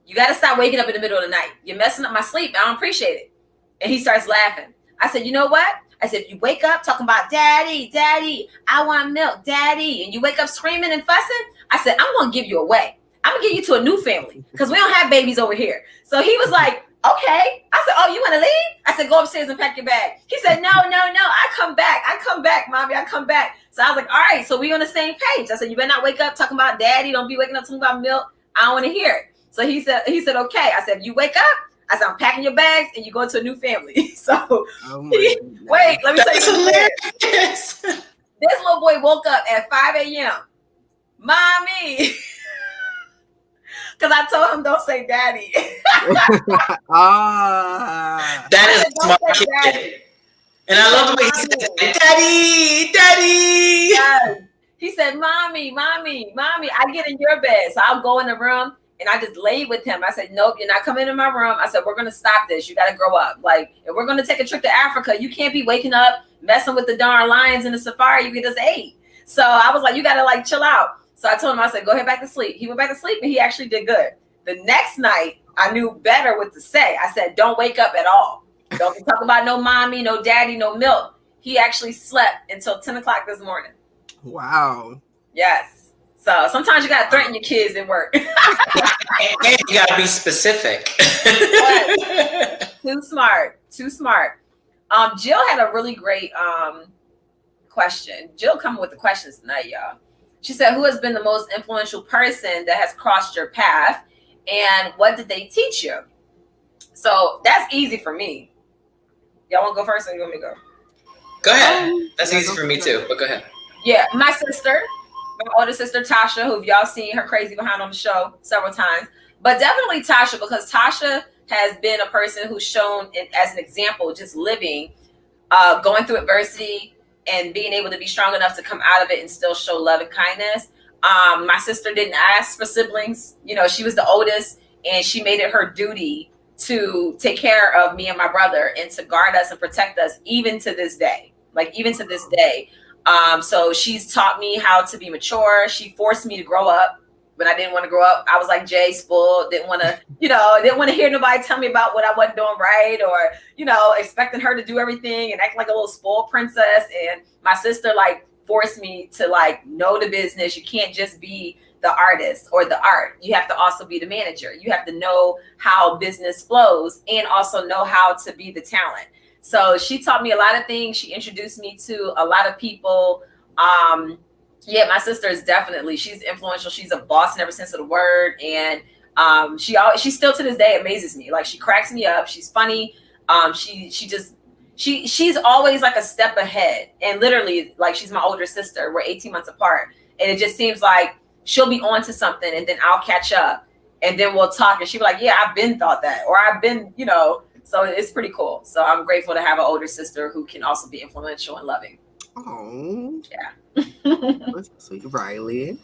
F: you got to stop waking up in the middle of the night. You're messing up my sleep. I don't appreciate it. And he starts laughing. I said, you know what? I said, if you wake up talking about daddy, I want milk, daddy, and you wake up screaming and fussing, I said, I'm going to give you away. I'm going to give you to a new family because we don't have babies over here. So he was like, okay. I said, oh, you want to leave? I said, go upstairs and pack your bag. He said, no. I come back, mommy. I come back. So I was like, all right, so we on the same page. I said, you better not wake up talking about daddy. Don't be waking up talking about milk. I don't want to hear it. So he said, okay. I said, if you wake up, I said, I'm packing your bags and you go to a new family. So wait, let me tell you something. This little boy woke up at 5 a.m. Mommy. Because I told him, don't say daddy.
E: That is a smart kid. And I love the way he said, daddy.
F: Yes. He said, mommy, I get in your bed. So I'll go in the room and I just laid with him. I said, nope, you're not coming in my room. I said, we're going to stop this. You got to grow up. Like, if we're going to take a trip to Africa, you can't be waking up, messing with the darn lions in the safari you just ate. So I was like, you got to like chill out. So I told him, I said, go ahead back to sleep. He went back to sleep and he actually did good. The next night, I knew better what to say. I said, don't wake up at all. Don't be talking about no mommy, no daddy, no milk. He actually slept until 10 o'clock this morning.
D: Wow.
F: Yes. So sometimes you got to threaten your kids at work.
E: And you got to be specific.
F: Too smart. Jill had a really great question. Jill coming with the questions tonight, y'all. She said, who has been the most influential person that has crossed your path and what did they teach you? So that's easy for me. Y'all want to go first or you want me to go?
E: Go ahead. That's easy for me too, but go ahead.
F: Yeah, my older sister, Tasha, who y'all seen her crazy behind on the show several times, but definitely Tasha, because Tasha has been a person who's shown as an example, just living, going through adversity, and being able to be strong enough to come out of it and still show love and kindness. My sister didn't ask for siblings. You know, she was the oldest and she made it her duty to take care of me and my brother and to guard us and protect us even to this day. So she's taught me how to be mature. She forced me to grow up when I didn't want to grow up. I was like Jay, spoiled, didn't want to hear nobody tell me about what I wasn't doing right, or, expecting her to do everything and act like a little spoiled princess. And my sister forced me to know the business. You can't just be the artist or the art. You have to also be the manager. You have to know how business flows and also know how to be the talent. So she taught me a lot of things. She introduced me to a lot of people. My sister is she's influential. She's a boss in every sense of the word. And she still to this day amazes me. She cracks me up. She's funny. She's always a step ahead. And literally, she's my older sister. We're 18 months apart. And it just seems like she'll be on to something and then I'll catch up and then we'll talk and she'll be like, yeah, I've been thought that, or I've been, so it's pretty cool. So I'm grateful to have an older sister who can also be influential and loving.
D: Oh,
F: yeah.
D: That's sweet. Riley.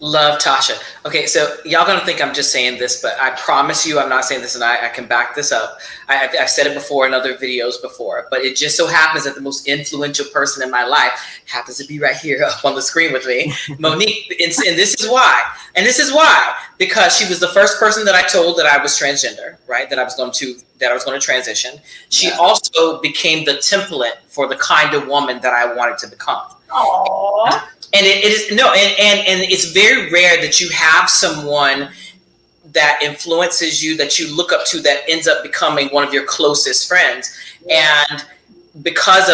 E: Love Tasha. Okay, so y'all gonna think I'm just saying this, but I promise you I'm not saying this, and I can back this up. I've said it before in other videos before, but it just so happens that the most influential person in my life happens to be right here up on the screen with me, Monique. And this is why. Because she was the first person that I told that I was transgender, right? That I was going to transition. She also became the template for the kind of woman that I wanted to become.
F: Aww.
E: And and it's very rare that you have someone that influences you, that you look up to, that ends up becoming one of your closest friends. Yeah. And because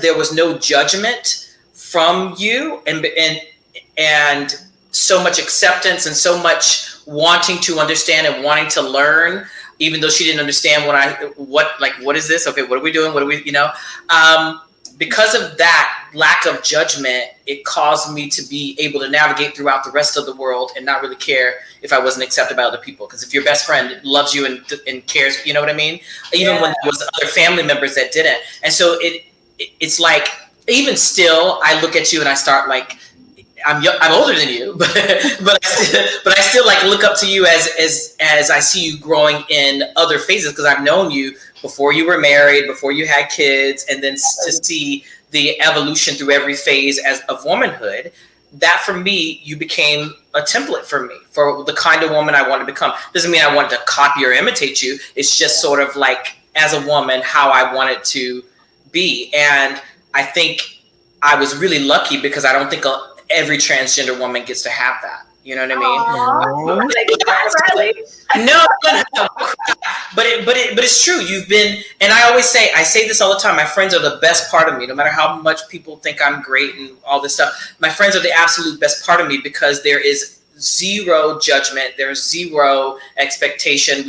E: there was no judgment from you, and so much acceptance and so much wanting to understand and wanting to learn, even though she didn't understand what is this? Okay, what are we doing? What are we, because of that lack of judgment, it caused me to be able to navigate throughout the rest of the world and not really care if I wasn't accepted by other people. Because if your best friend loves you and cares, you know what I mean? Even when there was other family members that didn't. And so it's like, even still, I look at you and I start like, I'm older than you, but I still like look up to you as I see you growing in other phases, because I've known you before you were married, before you had kids, and then to see the evolution through every phase of womanhood. That for me, you became a template for me for the kind of woman I want to become. Doesn't mean I wanted to copy or imitate you. It's just sort of like, as a woman, how I wanted to be. And I think I was really lucky, because I don't think every transgender woman gets to have that. You know what I mean? No, but it's true. You've been, and I say this all the time. My friends are the best part of me. No matter how much people think I'm great and all this stuff, my friends are the absolute best part of me, because there is zero judgment. There's zero expectation.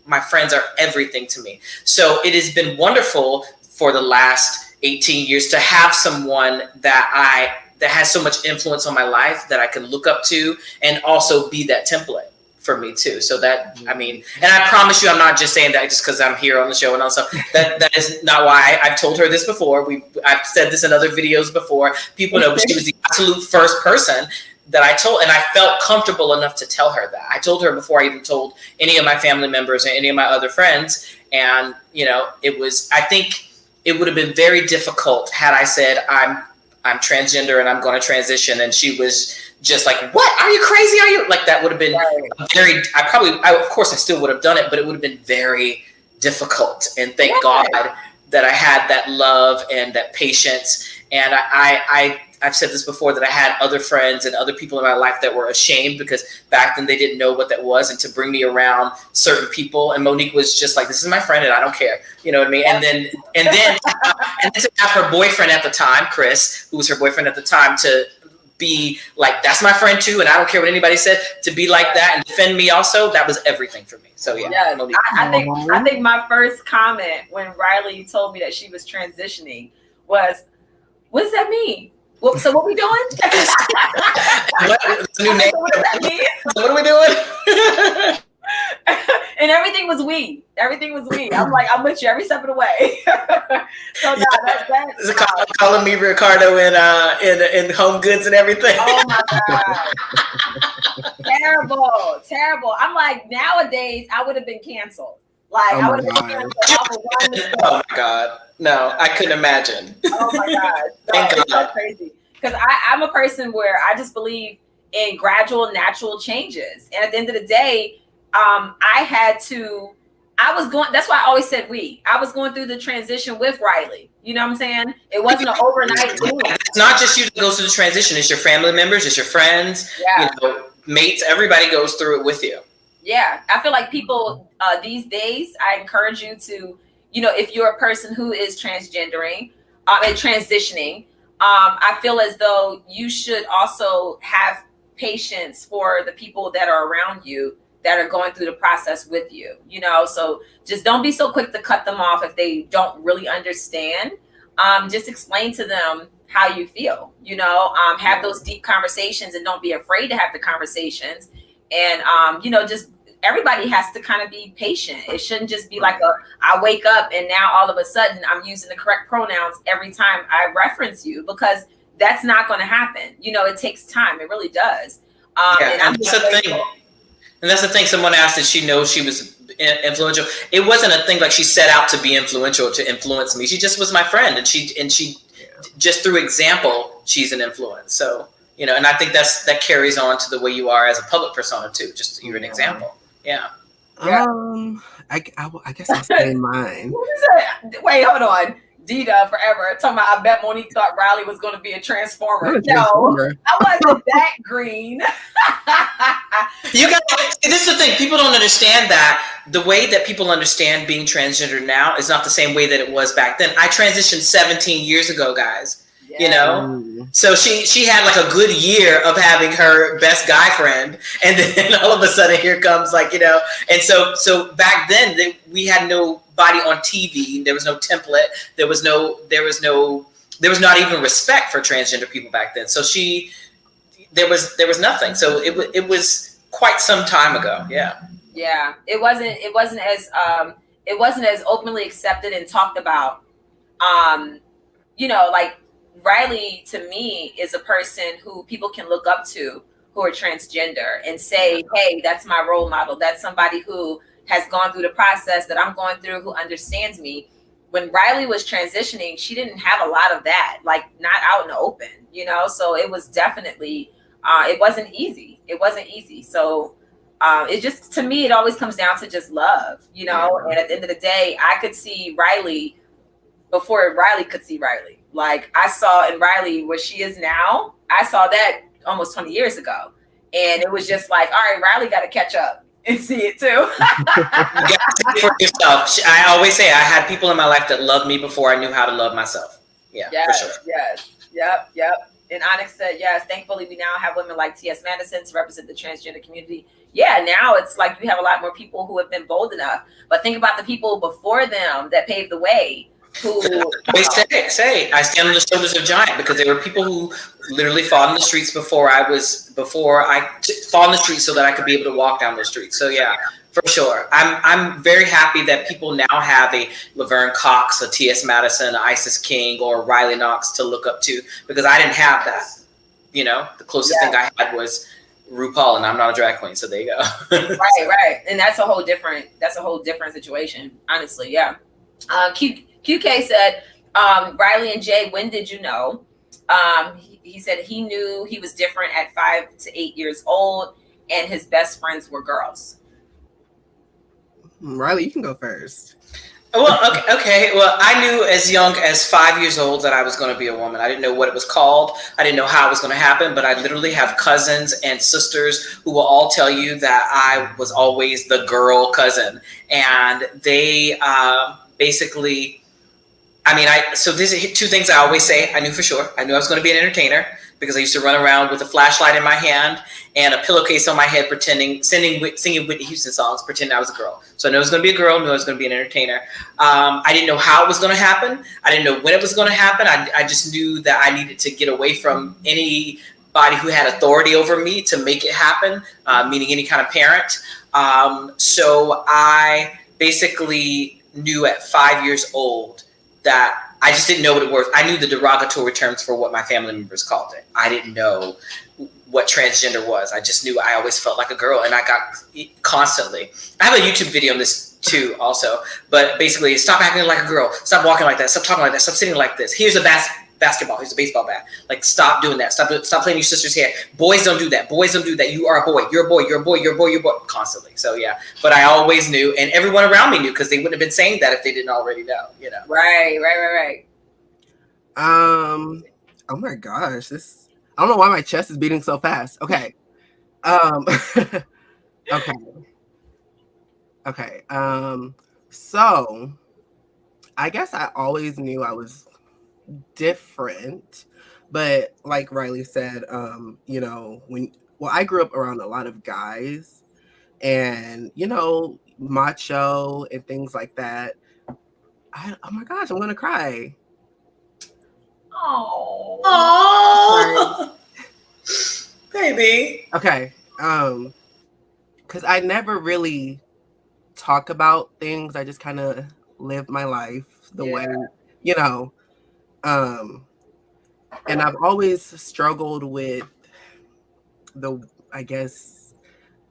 E: My friends are everything to me. So it has been wonderful for the last 18 years to have someone that has so much influence on my life that I can look up to, and also be that template for me too. So that, I mean, and I promise you, I'm not just saying that just because I'm here on the show and also that is not why. I've told her this before. I've said this in other videos before. People know, but she was the absolute first person that I told, and I felt comfortable enough to tell her that. I told her before I even told any of my family members or any of my other friends. And, I think it would have been very difficult had I said, I'm transgender and I'm going to transition, and she was just like, what? Are you crazy? Are you like, that would have been of course I still would have done it, but it would have been very difficult. And thank God that I had that love and that patience. And I've said this before, that I had other friends and other people in my life that were ashamed, because back then they didn't know what that was, and to bring me around certain people. And Monique was just like, this is my friend and I don't care. You know what I mean? And then to have her boyfriend at the time, Chris, who was her boyfriend at the time, to be like, that's my friend too, and I don't care what anybody said, to be like that and defend me also, that was everything for me. So
F: yes, I think my first comment when Riley told me that she was transitioning was, what does that mean? So what we doing?
E: What's the new name? What are we doing?
F: And everything was we. I'm like, I'm with you every step of the way. So no, that's
E: Is it calling me Ricardo in Home Goods and everything?
F: Oh my God. Terrible. I'm like, nowadays I would have been canceled. Like, I would have been canceled.
E: Oh my God. No, I couldn't imagine.
F: Oh my God.
E: Thank God.
F: It's so crazy. Because I'm a person where I just believe in gradual, natural changes. And at the end of the day, that's why I always said I was going through the transition with Riley. You know what I'm saying? It wasn't an overnight thing.
E: It's not just you that goes through the transition. It's your family members, it's your friends, mates, everybody goes through it with you.
F: Yeah. I feel like people these days, I encourage you to, if you're a person who is transgendering and transitioning, I feel as though you should also have patience for the people that are around you that are going through the process with you, so just don't be so quick to cut them off if they don't really understand. Just explain to them how you feel, have those deep conversations, and don't be afraid to have the conversations. And, just everybody has to kind of be patient. It shouldn't just be like I wake up and now all of a sudden I'm using the correct pronouns every time I reference you, because that's not going to happen. It takes time. It really does.
E: And that's the thing. And that's the thing. Someone asked if she knows she was influential. It wasn't a thing like she set out to be influential, to influence me. She just was my friend, and she just through example, she's an influence. So, and I think that carries on to the way you are as a public persona too. Just you're an example. Yeah.
D: I guess I'll say mine.
F: What is it? Wait, hold on. Dita forever talking about, I bet Monique thought Riley was going to be a transformer. No, I wasn't that green.
E: You got this is the thing. People don't understand that the way that people understand being transgender now is not the same way that it was back then. I transitioned 17 years ago, guys. you know. So she had like a good year of having her best guy friend, and then all of a sudden here comes like, you know. And so back then we had nobody on TV. There was no template. There was not even respect for transgender people back then. So there was nothing. So it was quite some time ago.
F: Yeah, it wasn't as openly accepted and talked about. You know, like Riley to me is a person who people can look up to who are transgender and say, hey, that's my role model. That's somebody who has gone through the process that I'm going through, who understands me. When Riley was transitioning, she didn't have a lot of that, like not out in the open, you know? So it was definitely, it wasn't easy. So it just, to me, it always comes down to just love, you know? And at the end of the day, I could see Riley before Riley could see Riley. Like I saw in Riley where she is now, I saw that almost 20 years ago. And it was just like, all right, Riley got to catch up and see it too.
E: You got to see it for yourself. I always say I had people in my life that loved me before I knew how to love myself. Yeah,
F: yes,
E: for sure.
F: Yes. Yep. And Onyx said, yes, thankfully we now have women like T.S. Madison to represent the transgender community. Yeah, now it's like you have a lot more people who have been bold enough. But think about the people before them that paved the way.
E: They say I stand on the shoulders of giants, because there were people who literally fought in the streets before I fought in the streets so that I could be able to walk down the streets. So yeah, for sure. I'm very happy that people now have a Laverne Cox, a T.S. Madison, a Isis King, or a Riley Knox to look up to, because I didn't have that. You know, the closest thing I had was RuPaul, and I'm not a drag queen, so there you go.
F: Right. And that's a whole different situation, honestly. Yeah. QK said, Riley and Jay, when did you know? He said he knew he was different at 5 to 8 years old, and his best friends were girls.
D: Riley, you can go first.
E: Well, okay. Well, I knew as young as 5 years old that I was going to be a woman. I didn't know what it was called. I didn't know how it was going to happen, but I literally have cousins and sisters who will all tell you that I was always the girl cousin. And they basically... so these are two things I always say. I knew for sure. I knew I was going to be an entertainer, because I used to run around with a flashlight in my hand and a pillowcase on my head, singing Whitney Houston songs, pretending I was a girl. So I knew I was going to be a girl, knew I was going to be an entertainer. I didn't know how it was going to happen. I didn't know when it was going to happen. I just knew that I needed to get away from anybody who had authority over me to make it happen, meaning any kind of parent. So I basically knew at 5 years old that I just didn't know what it was. I knew the derogatory terms for what my family members called it. I didn't know what transgender was. I just knew I always felt like a girl, and I got constantly. I have a YouTube video on this too also, but basically, stop acting like a girl. Stop walking like that. Stop talking like that. Stop sitting like this. Here's a basketball. Here's a baseball bat. Like, stop doing that. Stop playing your sister's hair. Boys don't do that. Boys don't do that. You are a boy. You're a boy. You're a boy. You're a boy. You're a boy. Constantly. So yeah, but I always knew, and everyone around me knew, because they wouldn't have been saying that if they didn't already know. You know.
F: Right.
D: Oh my gosh, I don't know why my chest is beating so fast. Okay. Okay. So I guess I always knew I was different, but like Riley said, you know, I grew up around a lot of guys, and you know, macho and things like that. Oh my gosh, I'm gonna cry.
E: Oh, baby.
D: Okay. Because I never really talk about things. I just kind of live my life the way, you know. And I've always struggled with I guess,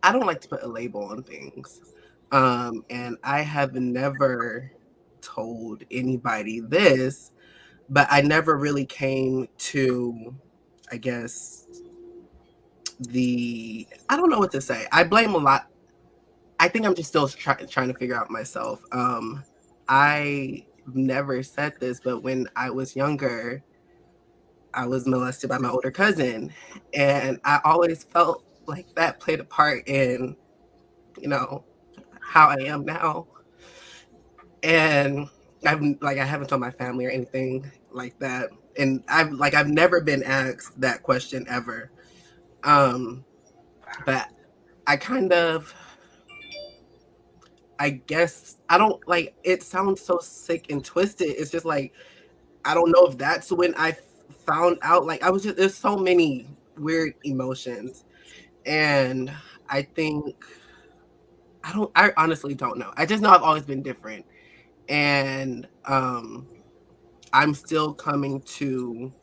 D: I don't like to put a label on things. And I have never told anybody this, but I never really came to, I guess, I don't know what to say. I blame a lot. I think I'm just still trying to figure out myself. I never said this, but when I was younger, I was molested by my older cousin, and I always felt like that played a part in, you know, how I am now. And I haven't told my family or anything like that. And I've never been asked that question ever. But I guess I don't like, it sounds so sick and twisted. It's just like, I don't know if that's when I found out, like, there's so many weird emotions. And I think, I honestly don't know. I just know I've always been different. And I'm still coming to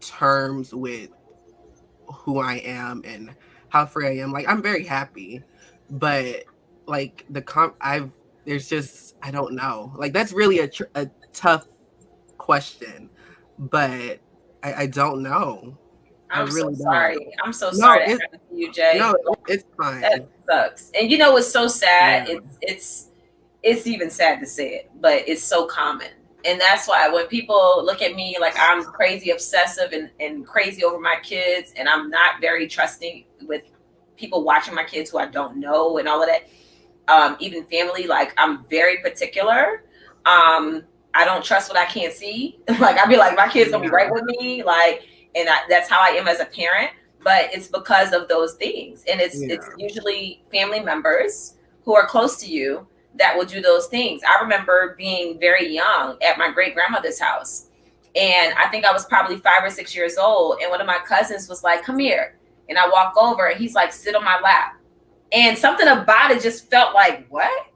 D: terms with who I am and how free I am. Like, I'm very happy, but like there's just, I don't know. Like, that's really a tough question, but I don't know. I
F: I'm so
D: really
F: sorry.
D: don't.
F: I'm so
D: No,
F: sorry that happened to you, Jay.
D: no, it's
F: That
D: fine.
F: sucks. And you know what's so sad?
D: Yeah.
F: It's even sad to say it, but it's so common. And that's why when people look at me like I'm crazy obsessive and crazy over my kids, and I'm not very trusting with people watching my kids who I don't know and all of that, even family, like I'm very particular. I don't trust what I can't see. Like I'd be like, my kids gonna be right with me, like, and that's how I am as a parent. But it's because of those things, and it's usually family members who are close to you that will do those things. I remember being very young at my great grandmother's house, and I think I was probably 5 or 6 years old, and one of my cousins was like, "Come here," and I walk over, and he's like, "Sit on my lap," and something about it just felt like, what?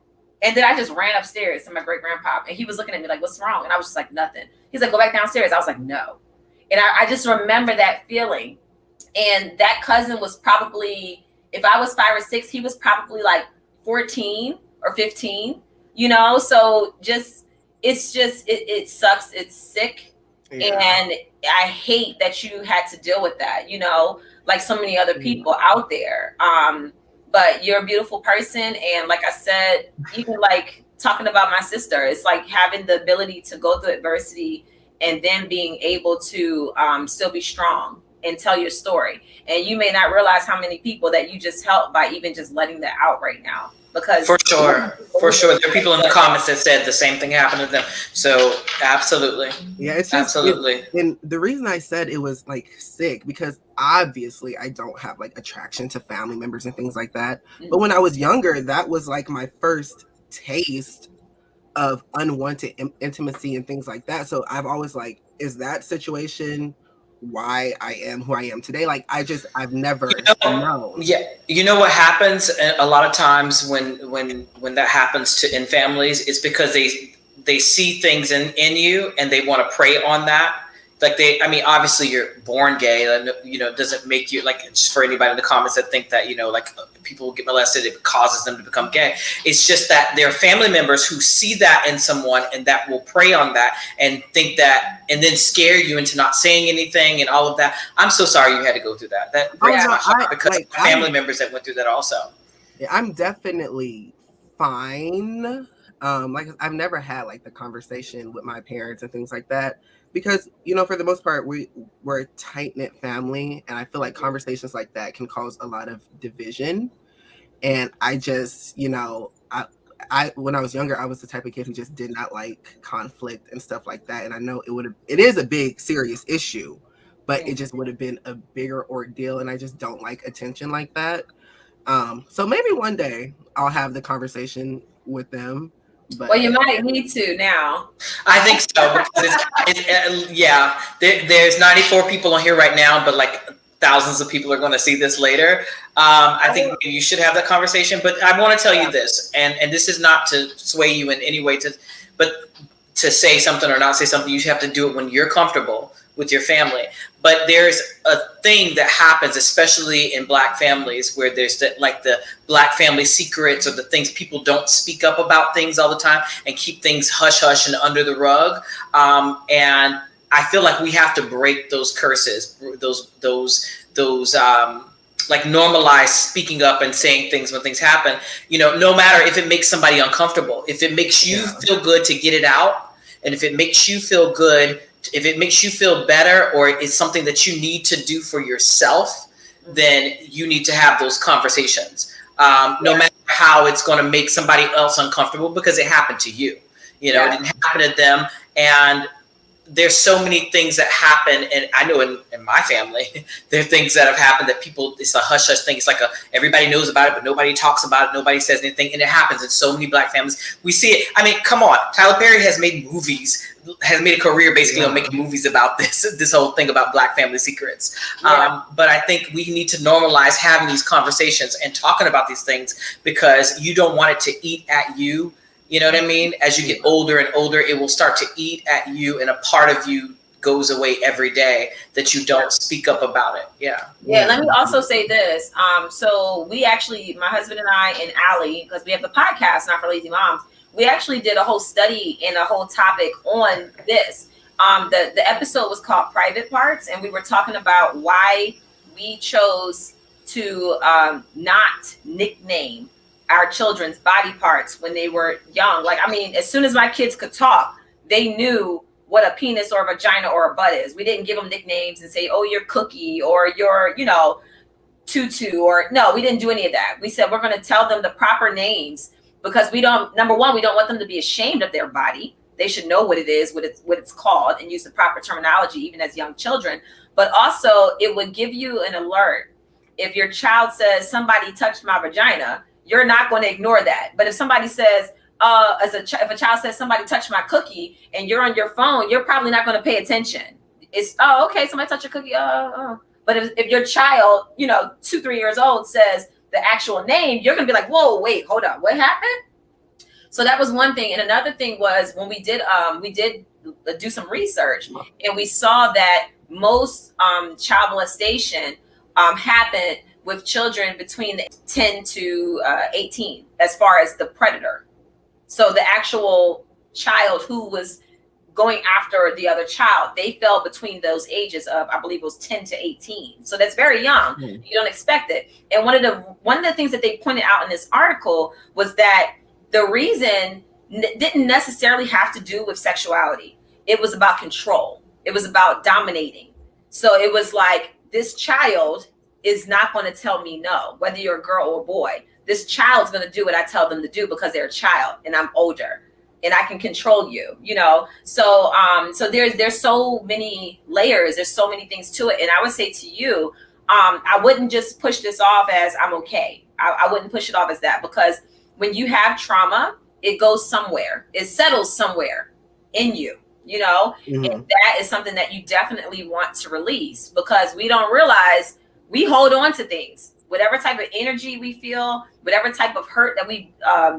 F: And then I just ran upstairs to my great grandpa, and he was looking at me like, "What's wrong?" And I was just like, "Nothing." He's like, "Go back downstairs." I was like, "No," and I just remember that feeling. And that cousin was probably, if I was 5 or 6, he was probably like 14 or 15, you know? So it sucks. It's sick. Yeah. And I hate that you had to deal with that, you know, like so many other people out there. But you're a beautiful person. And like I said, even like talking about my sister, it's like having the ability to go through adversity and then being able to still be strong and tell your story. And you may not realize how many people that you just helped by even just letting that out right now. Because
E: for sure, there are people in the comments that said the same thing happened to them. So absolutely,
D: yeah, it's just,
E: absolutely.
D: And the reason I said it was like sick, because obviously I don't have like attraction to family members and things like that. But when I was younger, that was like my first taste of unwanted intimacy and things like that. So I've always like, is that situation why I am who I am today? Like, I've never known.
E: Yeah, you know what happens a lot of times when that happens in families, it's because they see things in you and they want to prey on that. Like obviously you're born gay, you know, doesn't make you, like, just for anybody in the comments that think that, you know, like people get molested, it causes them to become gay. It's just that there are family members who see that in someone and that will prey on that and think that, and then scare you into not saying anything and all of that. I'm so sorry you had to go through that. That breaks my heart, because like, family members that went through that also.
D: Yeah, I'm definitely fine. Like, I've never had like the conversation with my parents and things like that, because, you know, for the most part, we're a tight-knit family, and I feel like conversations like that can cause a lot of division. And I just, you know, I when I was younger, I was the type of kid who just did not like conflict and stuff like that. And I know it is a big, serious issue, but it just would have been a bigger ordeal, and I just don't like attention like that. So maybe one day I'll have the conversation with them. But
F: well, you might need to now.
E: I think so, because yeah, there's 94 people on here right now, but like thousands of people are going to see this later. I think you should have that conversation. But I want to tell you this, and this is not to sway you in any way, but to say something or not say something. You have to do it when you're comfortable with your family. But there's a thing that happens, especially in Black families, where there's the Black family secrets, or the things people don't speak up about things all the time and keep things hush hush and under the rug. And I feel like we have to break those curses, those like normalize speaking up and saying things when things happen. You know, no matter if it makes somebody uncomfortable, if it makes you feel good to get it out, and if it makes you feel good, if it makes you feel better, or it's something that you need to do for yourself, then you need to have those conversations. No matter how it's going to make somebody else uncomfortable, because it happened to you. You know, it didn't happen to them. And there's so many things that happen, and I know in my family, there are things that have happened that people, it's a hush hush thing. It's like everybody knows about it, but nobody talks about it. Nobody says anything, and it happens in so many Black families. We see it. I mean, come on, Tyler Perry has made a career basically on making movies about this whole thing about Black family secrets. But I think we need to normalize having these conversations and talking about these things, because you don't want it to eat at you. You know what I mean? As you get older and older, it will start to eat at you, and a part of you goes away every day that you don't speak up about it. Yeah.
F: Let me also say this. So we actually, my husband and I and Allie, because we have the podcast, Not for Lazy Moms, we actually did a whole study and a whole topic on this. The episode was called Private Parts, and we were talking about why we chose to not nickname our children's body parts when they were young. Like, I mean, as soon as my kids could talk, they knew what a penis or a vagina or a butt is. We didn't give them nicknames and say, oh, you're Cookie or you're, Tutu, or no, we didn't do any of that. We said, we're going to tell them the proper names, because number one, we don't want them to be ashamed of their body. They should know what it is, what it's called, and use the proper terminology, even as young children. But also, it would give you an alert. If your child says, somebody touched my vagina, you're not going to ignore that. But if somebody says, if a child says somebody touched my cookie, and you're on your phone, you're probably not going to pay attention. It's, oh, okay, somebody touched your cookie. But if your child, 2-3 years old, says the actual name, you're going to be like, whoa, wait, hold on, what happened? So that was one thing. And another thing was, when we did do some research, and we saw that most child molestation happened with children between 10 to 18, as far as the predator. So the actual child who was going after the other child, they fell between those ages of, I believe it was 10 to 18. So that's very young. You don't expect it. And one of the things that they pointed out in this article was that the reason didn't necessarily have to do with sexuality. It was about control. It was about dominating. So it was like, this child is not going to tell me no, whether you're a girl or a boy. This child's going to do what I tell them to do, because they're a child and I'm older and I can control you, So there's so many layers. There's so many things to it. And I would say to you, I wouldn't just push this off as I'm okay. I wouldn't push it off as that, because when you have trauma, it goes somewhere. It settles somewhere in you, and that is something that you definitely want to release, because we don't realize we hold on to things. Whatever type of energy we feel, whatever type of hurt that we've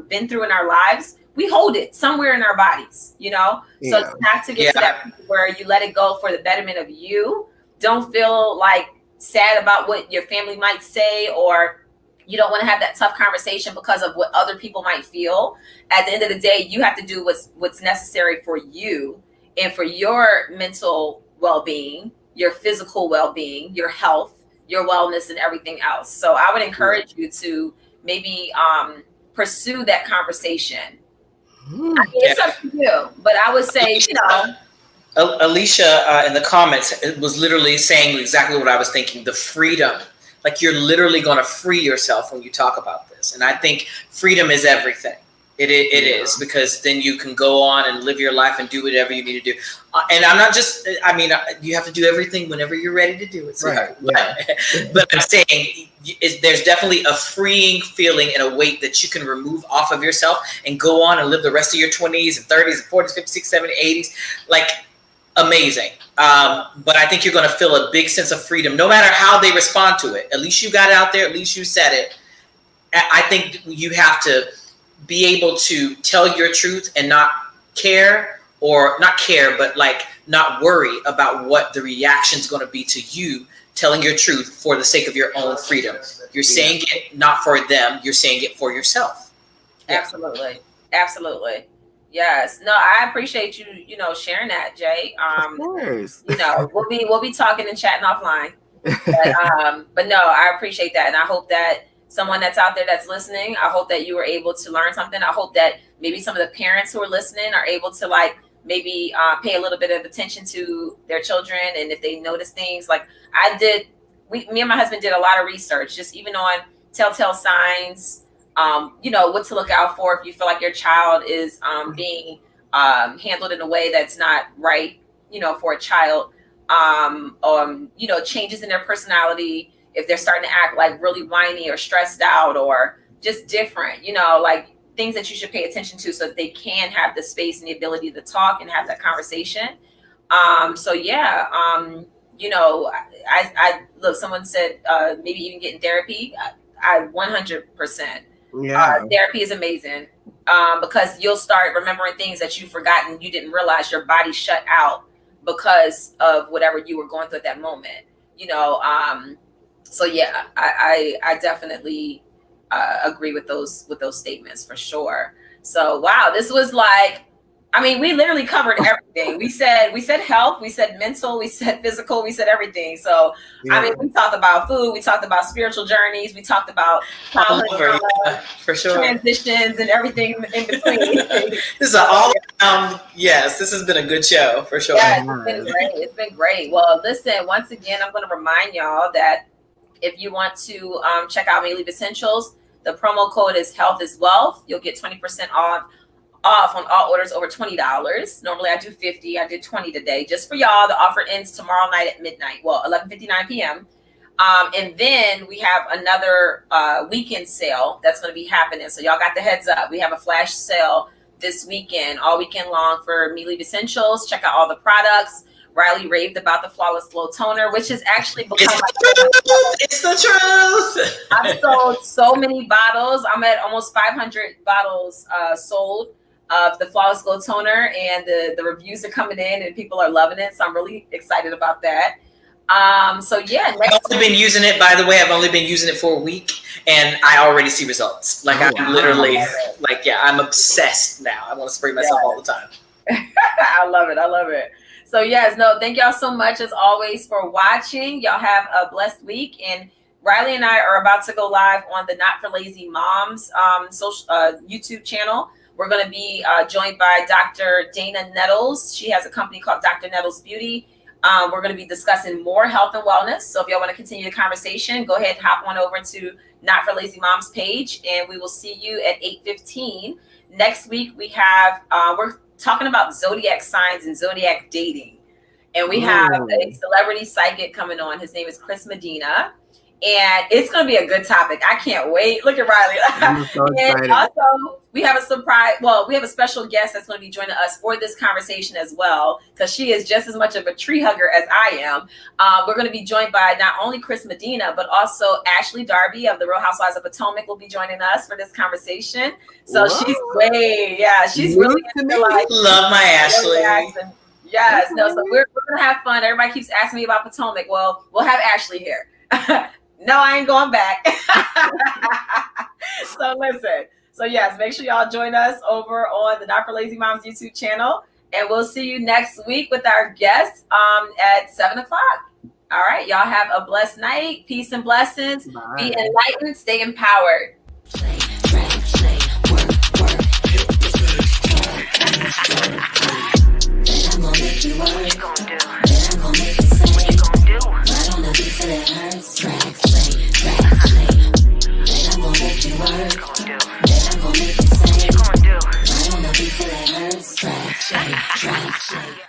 F: been through in our lives, we hold it somewhere in our bodies, So it's not to get to that point where you let it go for the betterment of you. Don't feel like sad about what your family might say, or you don't want to have that tough conversation because of what other people might feel. At the end of the day, you have to do what's necessary for you and for your mental well-being, your physical well-being, your health, your wellness, and everything else. So I would encourage you to maybe pursue that conversation. I mean, it's up to you, but I would say,
E: Alicia in the comments was literally saying exactly what I was thinking, the freedom. Like, you're literally going to free yourself when you talk about this. And I think freedom is everything. It is, because then you can go on and live your life and do whatever you need to do. And I'm not just, you have to do everything whenever you're ready to do it. So
D: Right. Yeah.
E: But I'm saying there's definitely a freeing feeling and a weight that you can remove off of yourself and go on and live the rest of your 20s and 30s and 40s, 50s, 60s, 70s, 80s. Like, amazing. But I think you're going to feel a big sense of freedom, no matter how they respond to it. At least you got it out there. At least you said it. I think you have to be able to tell your truth and not care, but like not worry about what the reaction is going to be to you telling your truth for the sake of your own freedom. You're saying it not for them. You're saying it for yourself.
F: Absolutely. Absolutely. Yes. No, I appreciate you, sharing that, Jay.
D: Of course.
F: We'll be talking and chatting offline. But no, I appreciate that. And I hope that someone that's out there that's listening, I hope that you were able to learn something. I hope that maybe some of the parents who are listening are able to maybe pay a little bit of attention to their children. And if they notice things like I did, me and my husband did a lot of research, just even on telltale signs, what to look out for if you feel like your child is being handled in a way that's not right. for a child, changes in their personality, if they're starting to act like really whiny or stressed out or just different, like things that you should pay attention to so that they can have the space and the ability to talk and have that conversation. I look, someone said maybe even getting therapy. I 100%. Therapy is amazing because you'll start remembering things that you've forgotten. You didn't realize your body shut out because of whatever you were going through at that moment. I definitely agree with those statements for sure. So wow, this was like, we literally covered everything. We said health, we said mental, we said physical, we said everything. So we talked about food, we talked about spiritual journeys, we talked about
E: for sure
F: transitions and everything in between.
E: This is all yes, this has been a good show for sure.
F: Yeah, it's been great. Well, listen, once again, I'm going to remind y'all that if you want to check out May Leave Essentials, the promo code is Health is Wealth. You'll get 20% off on all orders over $20. Normally I do $50. I did $20 today just for y'all. The offer ends tomorrow night at midnight. Well, 11:59 p.m. And then we have another weekend sale that's going to be happening. So y'all got the heads up. We have a flash sale this weekend, all weekend long for Me Leave Essentials. Check out all the products. Riley raved about the Flawless Glow Toner, which has actually become
E: it's the truth.
F: I've sold so many bottles. I'm at almost 500 bottles sold of the Flawless Glow Toner, and the reviews are coming in and people are loving it. So I'm really excited about that. I've only been using it, by the way. I've only been using it for a week and I already see results. Like I'm literally I'm obsessed now. I want to spray myself all the time. I love it. So thank y'all so much as always for watching. Y'all have a blessed week, and Riley and I are about to go live on the Not for Lazy Moms YouTube channel. We're going to be joined by Dr. Dana Nettles. She has a company called Dr. Nettles Beauty. We're going to be discussing more health and wellness. So if y'all want to continue the conversation, go ahead and hop on over to Not for Lazy Moms page, and we will see you at 8:15. Next week we have we're talking about zodiac signs and zodiac dating, and we have a celebrity psychic coming on. His name is Chris Medina, and it's going to be a good topic. I can't wait. Look at Riley.
D: I'm so excited.
F: And also we have a surprise. Well, we have a special guest that's going to be joining us for this conversation as well, because she is just as much of a tree hugger as I am. We're going to be joined by not only Chris Medina, but also Ashley Darby of the Real Housewives of Potomac will be joining us for this conversation. So she's really into like
E: love my Ashley.
F: Yes, so we're going to have fun. Everybody keeps asking me about Potomac. Well, we'll have Ashley here. No, I ain't going back. So listen. So yes, make sure y'all join us over on the Not for Lazy Moms YouTube channel, and we'll see you next week with our guests at 7:00. All right, y'all have a blessed night. Peace and blessings.
D: Bye.
F: Be enlightened. Stay empowered.
B: Play, drag, play, work, hit the then I'm gonna make you work.
C: What you gonna do?
B: Then I'm gonna make you say.
C: What you gonna do?
B: Right on the beat till it hurts. Drag, play. Then I'm gonna make you work.
C: What you gonna do?
B: Then I'm gonna make you say.
C: What you gonna do?
B: Right on the beat till it hurts. Drag, play.